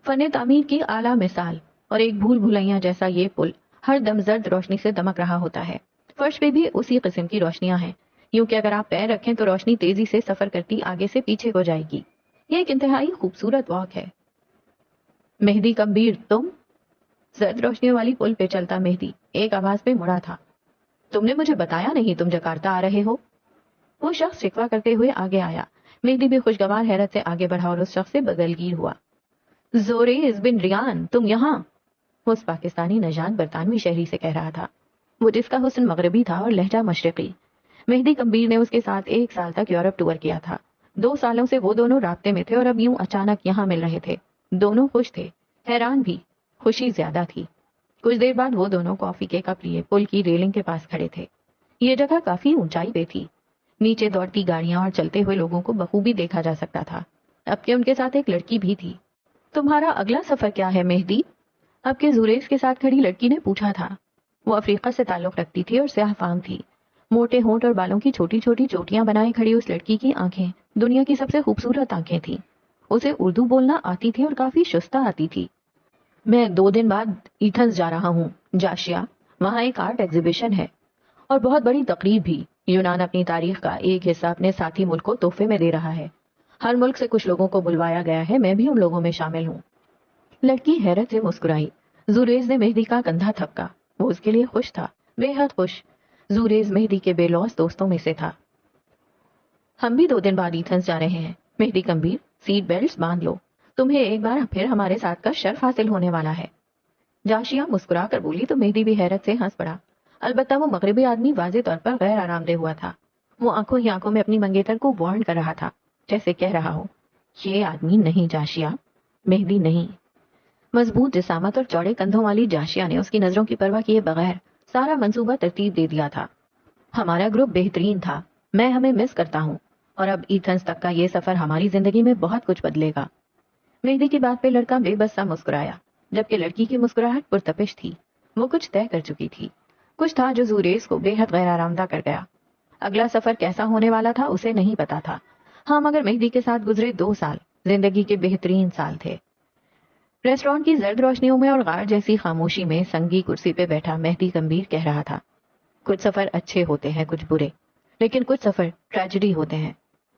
فن تعمیر کی اعلیٰ مثال، اور ایک بھول بھلائیاں جیسا یہ پل ہر دم زرد روشنی سے دمک رہا ہوتا ہے۔ فرش پہ بھی اسی قسم کی روشنیاں ہیں، یوں کہ اگر آپ پیر رکھیں تو روشنی تیزی سے سفر کرتی آگے سے پیچھے ہو جائے گی۔ یہ ایک انتہائی خوبصورت واک ہے۔ مہدی کمبیر، تم؟ زرد روشنیوں والی پل پہ چلتا مہدی ایک آواز پہ مڑا تھا۔ تم نے مجھے بتایا نہیں تم جکارتا آ رہے ہو؟ وہ شخص شکوہ کرتے ہوئے آگے آیا۔ مہدی بھی خوشگوار حیرت سے آگے بڑھا اور اس شخص سے بغلگیر ہوا۔ زوریز بن ریان، تم یہاں؟ وہ اس پاکستانی نژاد برطانوی شہری سے کہہ رہا تھا، وہ جس کا حسن مغربی تھا اور لہجہ مشرقی۔ مہدی کمبیر نے اس کے ساتھ 1 سال تک یورپ ٹور کیا تھا۔ 2 سالوں سے وہ دونوں رابطے میں تھے اور اب یوں اچانک یہاں مل رہے تھے۔ دونوں خوش تھے، حیران بھی، خوشی زیادہ تھی۔ کچھ دیر بعد وہ دونوں کافی کے کپ لیے پل کی ریلنگ کے پاس کھڑے تھے۔ یہ جگہ کافی اونچائی پہ تھی، نیچے دوڑتی گاڑیاں اور چلتے ہوئے لوگوں کو بخوبی دیکھا جا سکتا تھا۔ اب کہ ان کے ساتھ ایک لڑکی بھی تھی۔ تمہارا اگلا سفر کیا ہے مہدی؟ اب کے زوریز کے ساتھ کھڑی لڑکی نے پوچھا تھا۔ وہ افریقہ سے تعلق رکھتی تھی اور سیاہ فام تھی۔ موٹے ہونٹ اور بالوں کی چھوٹی چھوٹی چوٹیاں بنائے کھڑی اس لڑکی کی آنکھیں دنیا کی سب سے خوبصورت آنکھیں تھیں۔ اسے اردو بولنا آتی تھی اور کافی شستہ آتی تھی۔ میں 2 دن بعد ایتھنز جا رہا ہوں جاشیا، وہاں ایک آرٹ ایگزیبیشن ہے اور بہت بڑی تقریب بھی۔ یونان اپنی تاریخ کا ایک حصہ اپنے ساتھی ملک کو تحفے میں دے رہا ہے۔ ہر ملک سے کچھ لوگوں کو بلوایا گیا ہے، میں بھی ان لوگوں میں شامل ہوں۔ لڑکی حیرت سے مسکرائی۔ زوریز نے مہدی کا کندھا تھپکا۔ وہ اس کے لیے خوش تھا، بے حد خوش۔ زوریز مہدی کے بے لوث دوستوں میں سے تھا۔ ہم بھی 2 دن بعد ایتھنز جا رہے ہیں مہدی کمبیر، سیٹ بیلٹس باندھ لو، تمہیں ایک بار پھر ہمارے ساتھ کا شرف حاصل ہونے والا ہے۔ جاشیا مسکرا کر بولی تو مہدی بھی حیرت سے ہنس پڑا۔ البتہ وہ مغربی آدمی واضح طور پر غیر آرام دہ ہوا تھا۔ وہ آنکھوں ہی آنکھوں میں اپنی منگیتر کو وارن کر رہا تھا، جیسے کہہ رہا ہو، یہ آدمی نہیں جاشیا، مہدی نہیں۔ مضبوط جسامت اور چوڑے کندھوں والی جاشیا نے اس کی نظروں کی پرواہ کیے بغیر سارا منصوبہ ترتیب دے دیا تھا۔ ہمارا گروپ بہترین تھا، میں ہمیں مس کرتا ہوں، اور اب ایتھنز تک کا یہ سفر ہماری زندگی میں بہت کچھ بدلے گا۔ مہدی کی بات پہ لڑکا بے بس سا مسکرایا، جبکہ لڑکی کی مسکراہٹ پرتپش تھی۔ وہ کچھ طے کر چکی تھی، کچھ تھا جو زوریز کو بے حد غیر آرامدہ کر گیا۔ اگلا سفر کیسا ہونے والا تھا اسے نہیں پتا تھا، ہاں مگر مہدی کے ساتھ گزرے 2 سال زندگی کے بہترین سال تھے۔ ریسٹورانٹ کی زرد روشنیوں میں اور غار جیسی خاموشی میں سنگی کرسی پہ بیٹھا مہدی کمبیر کہہ رہا تھا، کچھ سفر اچھے ہوتے ہیں، کچھ برے، لیکن کچھ سفر ٹریجڈی ہوتے ہیں۔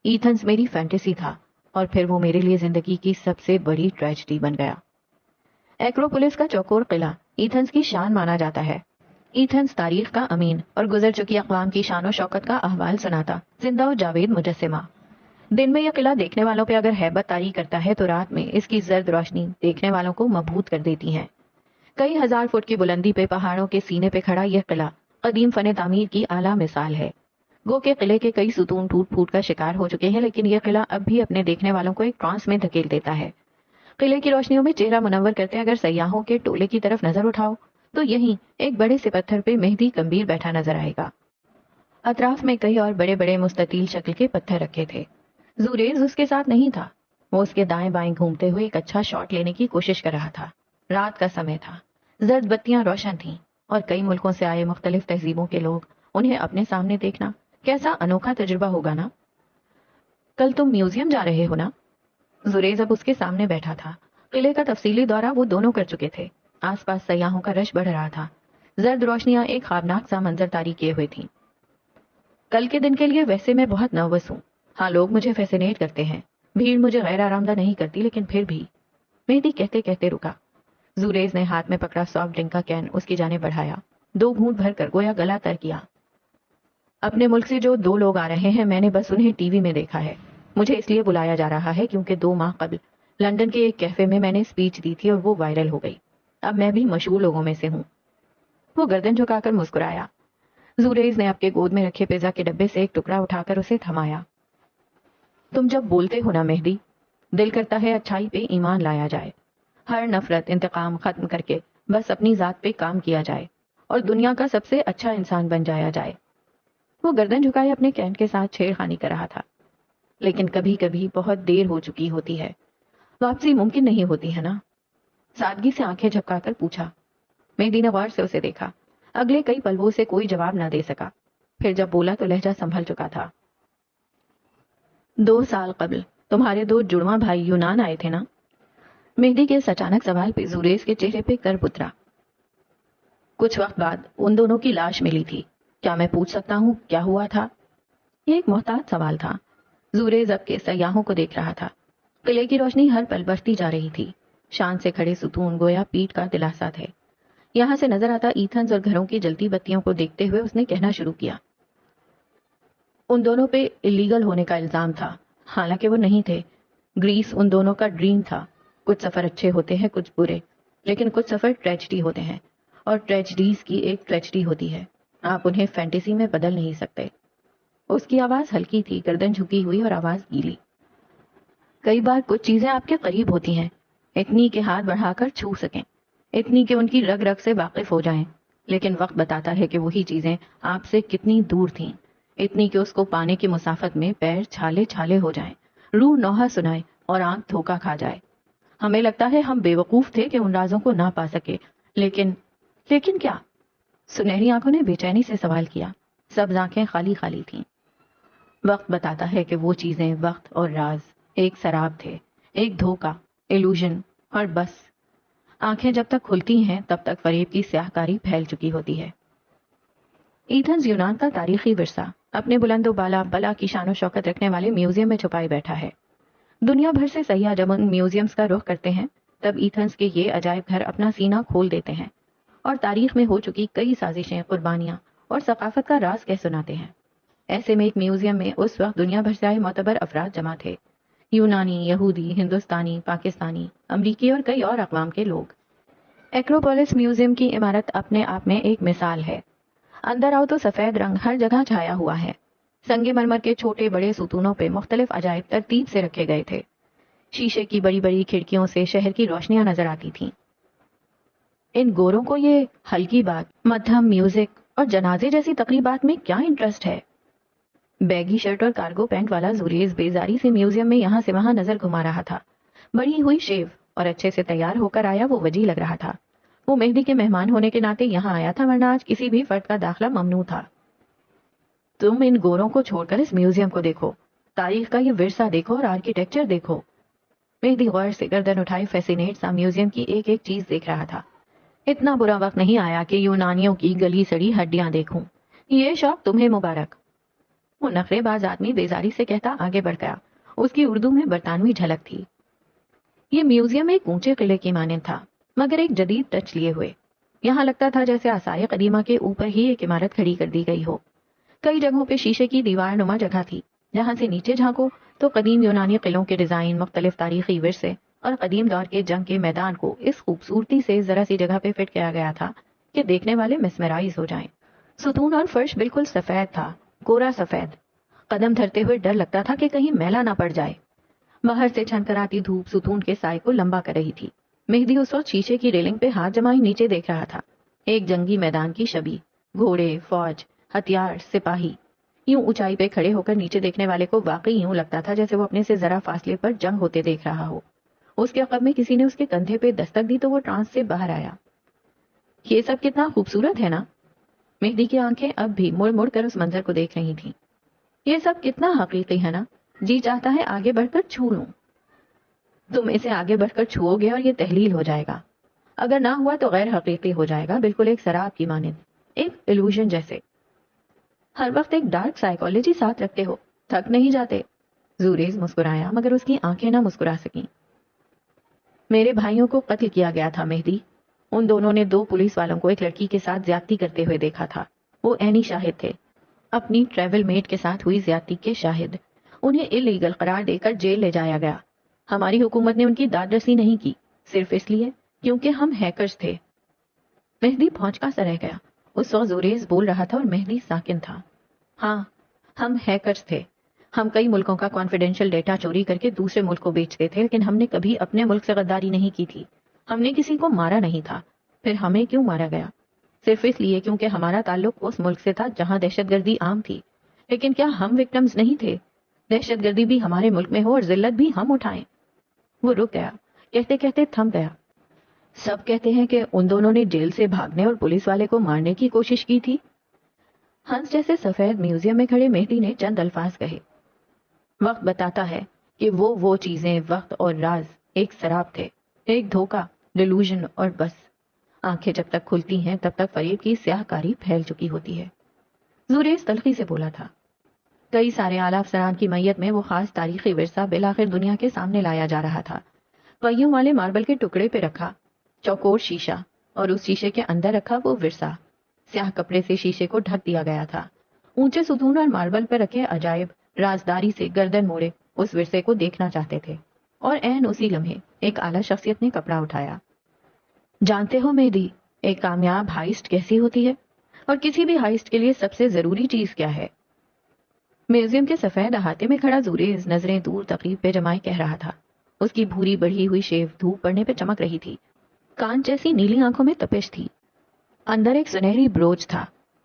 ایتھنز میری فینٹیسی تھا، اور پھر وہ میرے لیے زندگی کی سب سے بڑی ٹریجڈی بن گیا۔ ایکروپولس کا چوکور قلعہ ایتھنز کی شان مانا جاتا ہے۔ ایتھنز تاریخ کا امین اور گزر چکی اقوام کی شان و شوکت کا احوال سناتا زندہ و جاوید مجسمہ۔ دن میں یہ قلعہ دیکھنے والوں پہ اگر ہیبت طاری کرتا ہے تو رات میں اس کی زرد روشنی دیکھنے والوں کو مبہوت کر دیتی ہے۔ کئی ہزار فٹ کی بلندی پہ پہاڑوں کے سینے پہ کھڑا یہ قلعہ قدیم فن تعمیر کی اعلیٰ مثال ہے۔ گو کے قلعے کے کئی ستون ٹوٹ پھوٹ کا شکار ہو چکے ہیں، لیکن یہ قلعہ اب بھی اپنے دیکھنے والوں کو ایک ٹرانس میں دھکیل دیتا ہے۔ قلعے کی روشنیوں میں چہرہ منور کرتے اگر سیاحوں کے ٹولے کی طرف نظر اٹھاؤ تو یہیں ایک بڑے سے پتھر پہ مہدی کمبیر بیٹھا نظر آئے گا۔ اطراف میں کئی اور بڑے بڑے مستطیل شکل کے پتھر رکھے تھے۔ زوریز اس کے ساتھ نہیں تھا، وہ اس کے دائیں بائیں گھومتے ہوئے ایک اچھا شاٹ لینے کی کوشش کر رہا تھا۔ رات کا سمے تھا، زرد بتیاں روشن تھیں، اور کئی ملکوں سے آئے مختلف تہذیبوں کے لوگ، انہیں اپنے سامنے دیکھنا کیسا انوکھا تجربہ ہوگا نا۔ کل تم میوزیم جا رہے ہو نا؟ زوریز اب اس کے سامنے بیٹھا تھا۔ قلعے کا تفصیلی دورہ وہ دونوں کر چکے تھے۔ آس پاس سیاحوں کا رش بڑھ رہا تھا، زرد روشنیاں ایک خوابناک سا منظر طاری کیے ہوئے تھیں۔ کل کے دن کے لیے ویسے میں بہت نروس ہوں، ہاں لوگ مجھے فیسینیٹ کرتے ہیں، بھیڑ مجھے غیر آرامدہ نہیں کرتی، لیکن پھر بھی۔ مہدی کہتے کہتے رکا۔ زوریز نے ہاتھ میں پکڑا سافٹ ڈرنک کا کین اس کی جانب بڑھایا، 2 گھونٹ بھر کر گویا گلا تر کیا۔ اپنے ملک سے جو 2 لوگ آ رہے ہیں میں نے بس انہیں ٹی وی میں دیکھا ہے، مجھے اس لیے بلایا جا رہا ہے کیونکہ 2 ماہ قبل لندن کے ایک کیفے میں نے اسپیچ دی تھی اور وہ وائرل ہو گئی۔ اب میں بھی مشہور لوگوں میں سے ہوں۔ وہ گردن جھکا کر مسکرایا۔ زوریز نے اپنے گود میں رکھے پیزا کے ڈبے سے ایک ٹکڑا اٹھا کر اسے تھمایا۔ تم جب بولتے ہو نا مہدی، دل کرتا ہے اچھائی پہ ایمان لایا جائے، ہر نفرت انتقام ختم کر کے بس اپنی ذات پہ کام کیا جائے اور دنیا کا سب سے اچھا انسان بن جایا جائے۔ وہ گردن جھکائے اپنے کین کے ساتھ چھیڑ خانی کر رہا تھا۔ لیکن کبھی کبھی بہت دیر ہو چکی ہوتی ہے، واپسی ممکن نہیں ہوتی ہے نا؟ سادگی سے آنکھیں جھپکا کر پوچھا۔ مہدی نے غور سے اسے دیکھا۔ اگلے کئی پل وہ اسے کوئی جواب نہ دے سکا، پھر جب بولا تو لہجہ سنبھل چکا تھا۔ 2 سال قبل تمہارے 2 جڑواں بھائی یونان آئے تھے نا؟ مہدی کے اس اچانک سوال پہ زوریز کے چہرے پہ کرب اترا۔ کچھ وقت بعد ان دونوں کی لاش ملی تھی، کیا میں پوچھ سکتا ہوں کیا ہوا تھا؟ یہ ایک محتاط سوال تھا۔ زوریز اب کے سیاحوں کو دیکھ رہا تھا۔ قلعے کی روشنی ہر پل بڑھتی جا رہی تھی، شان سے کھڑے ستون گویا پیٹ کا دلاسا تھے۔ یہاں سے نظر آتا ایتھنز اور گھروں کی جلتی بتیوں کو دیکھتے ہوئے اس نے کہنا شروع کیا۔ ان دونوں پہ الیگل ہونے کا الزام تھا، حالانکہ وہ نہیں تھے۔ گریس ان دونوں کا ڈریم تھا۔ کچھ سفر اچھے ہوتے ہیں، کچھ برے، لیکن کچھ سفر ٹریجڈی ہوتے ہیں، اور ٹریجڈیز کی ایک ٹریجڈی ہوتی ہے، آپ انہیں فینٹیسی میں بدل نہیں سکتے۔ اس کی آواز ہلکی تھی، گردن جھکی ہوئی اور آواز گیلی۔ کئی بار کچھ چیزیں آپ کے قریب ہوتی ہیں، اتنی کہ ہاتھ بڑھا کر چھو سکیں، اتنی کہ ان کی رگ رگ سے واقف ہو جائیں، لیکن وقت بتاتا ہے کہ وہی چیزیں آپ سے کتنی دور تھیں، اتنی کہ اس کو پانے کی مسافت میں پیر چھالے چھالے ہو جائیں، روح نوحہ سنائے اور آنکھ دھوکا کھا جائے۔ ہمیں لگتا ہے ہم بے وقوف تھے کہ ان رازوں کو نہ پا سکے، لیکن کیا؟ سنہری آنکھوں نے بے چینی سے سوال کیا۔ سبز آنکھیں خالی خالی تھیں۔ وقت بتاتا ہے کہ وہ چیزیں، وقت اور راز ایک سراب تھے، ایک دھوکا، illusion اور بس. آنکھیں جب تک کھلتی ہیں تب تک فریب کی سیاہ کاری پھیل چکی ہوتی ہے. ایتھنز یونان کا تاریخی ورثہ اپنے بلند و بالا بلا کی شان و شوکت رکھنے والے میوزیم میں چھپائے بیٹھا ہے. دنیا بھر سے سیاح جب ان میوزیمز کا رخ کرتے ہیں تب ایتھنز کے یہ عجائب گھر اپنا سینہ کھول دیتے ہیں اور تاریخ میں ہو چکی کئی سازشیں، قربانیاں اور ثقافت کا راز کہہ سناتے ہیں. ایسے میں ایک میوزیم میں اس وقت دنیا بھر سے آئے معتبر افراد جمع تھے. یونانی، یہودی، ہندوستانی، پاکستانی، امریکی اور کئی اور اقوام کے لوگ. ایکروپولس میوزیم کی عمارت اپنے آپ میں ایک مثال ہے. اندر آؤ تو سفید رنگ ہر جگہ چھایا ہوا ہے. سنگ مرمر کے چھوٹے بڑے ستونوں پہ مختلف عجائب ترتیب سے رکھے گئے تھے. شیشے کی بڑی بڑی کھڑکیوں سے شہر کی روشنیاں نظر آتی تھیں. ان گوروں کو یہ ہلکی بات، مدھم میوزک اور جنازے جیسی تقریبات میں کیا انٹرسٹ ہے؟ بیگی شرٹ اور کارگو پینٹ والا زوریز بیزاری سے میوزیم میں یہاں سے وہاں نظر گھما رہا تھا. بڑی ہوئی شیو اور اچھے سے تیار ہو کر آیا وہ وجی لگ رہا تھا. وہ مہدی کے مہمان ہونے کے ناطے یہاں آیا تھا، ورنہ آج کسی بھی فرد کا داخلہ ممنوع تھا. تم ان گوروں کو چھوڑ کر اس میوزیم کو دیکھو، تاریخ کا یہ ورثہ دیکھو اور آرکیٹیکچر دیکھو. مہدی غور سے گردن اٹھائے فیسینیٹ سا میوزیم کی ایک ایک چیز دیکھ رہا تھا. اتنا برا وقت نہیں آیا کہ یونانیوں کی گلی سڑی ہڈیاں دیکھوں. یہ شوق تمہیں مبارک. وہ نخرے باز آدمی بیزاری سے کہتا آگے بڑھ گیا. اس کی اردو میں برطانوی جھلک تھی. یہ میوزیم ایک اونچے قلعے کی مانند تھا، مگر ایک جدید ٹچ لیے ہوئے. یہاں لگتا تھا جیسے آثار قدیمہ کے اوپر ہی ایک عمارت کھڑی کر دی گئی ہو. کئی جگہوں پہ شیشے کی دیوار نما جگہ تھی، جہاں سے نیچے جھانکو تو قدیم یونانی قلعوں کے ڈیزائن، مختلف تاریخی ورثے اور قدیم دور کے جنگ کے میدان کو اس خوبصورتی سے ذرا سی جگہ پہ فٹ کیا گیا تھا کہ دیکھنے والے مسمرائز ہو جائیں. ستون اور فرش بالکل سفید تھا، کوڑا سفید. قدم دھرتے ہوئے ڈر لگتا تھا کہ کہیں میلا نہ پڑ جائے. باہر سے چھن کر آتی دھوپ ستون کے سائے کو لمبا کر رہی تھی. مہدی اس وقت شیشے کی ریلنگ پہ ہاتھ جمائے نیچے دیکھ رہا تھا. ایک جنگی میدان کی شبیہ، گھوڑے، فوج، ہتھیار، سپاہی. یوں اونچائی پہ کھڑے ہو کر نیچے دیکھنے والے کو واقعی یوں لگتا تھا جیسے وہ اپنے سے ذرا فاصلے پر جنگ ہوتے دیکھ رہا ہو. اس کے عقب میں کسی نے اس کے کندھے پہ دستک دی تو وہ ٹرانس سے باہر آیا. یہ سب کتنا خوبصورت ہے نا؟ مہدی کی آنکھیں اب بھی مڑ مڑ کر اس منظر کو دیکھ رہی تھیں. یہ سب کتنا حقیقی ہے نا؟ جی چاہتا ہے آگے بڑھ کر چھو لوں. تم اسے آگے بڑھ کر چھوؤ گے اور یہ تحلیل ہو جائے گا. اگر نہ ہوا تو غیر حقیقی ہو جائے گا، بالکل ایک سراب کی مانند، ایک ایلوژن جیسے. ہر وقت ایک ڈارک سائیکالوجی ساتھ رکھتے ہو، تھک نہیں جاتے؟ زوریز مسکرایا مگر اس کی آنکھیں نہ مسکرا سکیں. میرے بھائیوں کو قتل کیا گیا تھا مہدی. ان دونوں نے 2 پولیس والوں کو ایک لڑکی کے ساتھ زیادتی کرتے ہوئے دیکھا تھا. وہ عینی شاہد تھے، اپنی ٹریول میٹ کے ساتھ ہوئی زیادتی کے شاہد. انہیں الیگل قرار دے کر جیل لے جایا گیا. ہماری حکومت نے ان کی داد رسی نہیں کی، صرف اس لیے کیونکہ ہم ہیکرز تھے. مہدی بھونچکا سا رہ گیا. اس وقت زوریز بول رہا تھا اور مہدی ساکن تھا. ہاں، ہم ہیکرز تھے. ہم کئی ملکوں کا کانفیڈینشیل ڈیٹا چوری کر کے دوسرے ملک کو بیچتے تھے، لیکن ہم نے کبھی اپنے ملک سے غداری نہیں کی تھی. ہم نے کسی کو مارا نہیں تھا. پھر ہمیں کیوں مارا گیا؟ صرف اس لیے کیونکہ ہمارا تعلق اس ملک سے تھا جہاں دہشت گردی عام تھی. لیکن کیا ہم وکٹمز نہیں تھے؟ دہشت گردی بھی ہمارے ملک میں ہو اور ذلت بھی ہم اٹھائیں. وہ رک گیا، کہتے کہتے تھم گیا. سب کہتے ہیں کہ ان دونوں نے جیل سے بھاگنے اور پولیس والے کو مارنے کی کوشش کی تھی. ہنس جیسے سفید میوزیم میں کھڑے مہدی نے چند الفاظ کہے. وقت بتاتا ہے کہ وہ چیزیں، وقت اور راز ایک سراب تھے، ایک دھوکا، ڈیلوژن اور بس. آنکھیں جب تک کھلتی ہیں تب تک فریب کی سیاہ کاری پھیل چکی ہوتی ہے. زوریز تلخی سے بولا تھا. کئی سارے اعلیٰ افسران کی میت میں وہ خاص تاریخی ورثہ بالآخر دنیا کے سامنے لایا جا رہا تھا. پہیوں والے ماربل کے ٹکڑے پہ رکھا چوکور شیشہ، اور اس شیشے کے اندر رکھا وہ ورثہ. سیاہ کپڑے سے شیشے کو ڈھک دیا گیا تھا. اونچے ستون اور ماربل پر رکھے عجائب رازداری سے گردن موڑے اس ورثے کو دیکھنا چاہتے تھے. اور عین اسی لمحے ایک اعلیٰ شخصیت نے کپڑا اٹھایا. جانتے ہو مہدی، ایک کامیاب ہائسٹ کیسی ہوتی ہے؟ اور کسی بھی ہائسٹ کے لیے سب سے ضروری چیز کیا ہے؟ میوزیم کے سفید احاطے میں کھڑا زوریز نظریں دور تقریب پہ جمائے کہہ رہا تھا. اس کی بھوری بڑھی ہوئی شیو دھوپ پڑنے پہ چمک رہی تھی. کان جیسی نیلی آنکھوں میں تپش تھی. اندر ایک سنہری بروچ تھا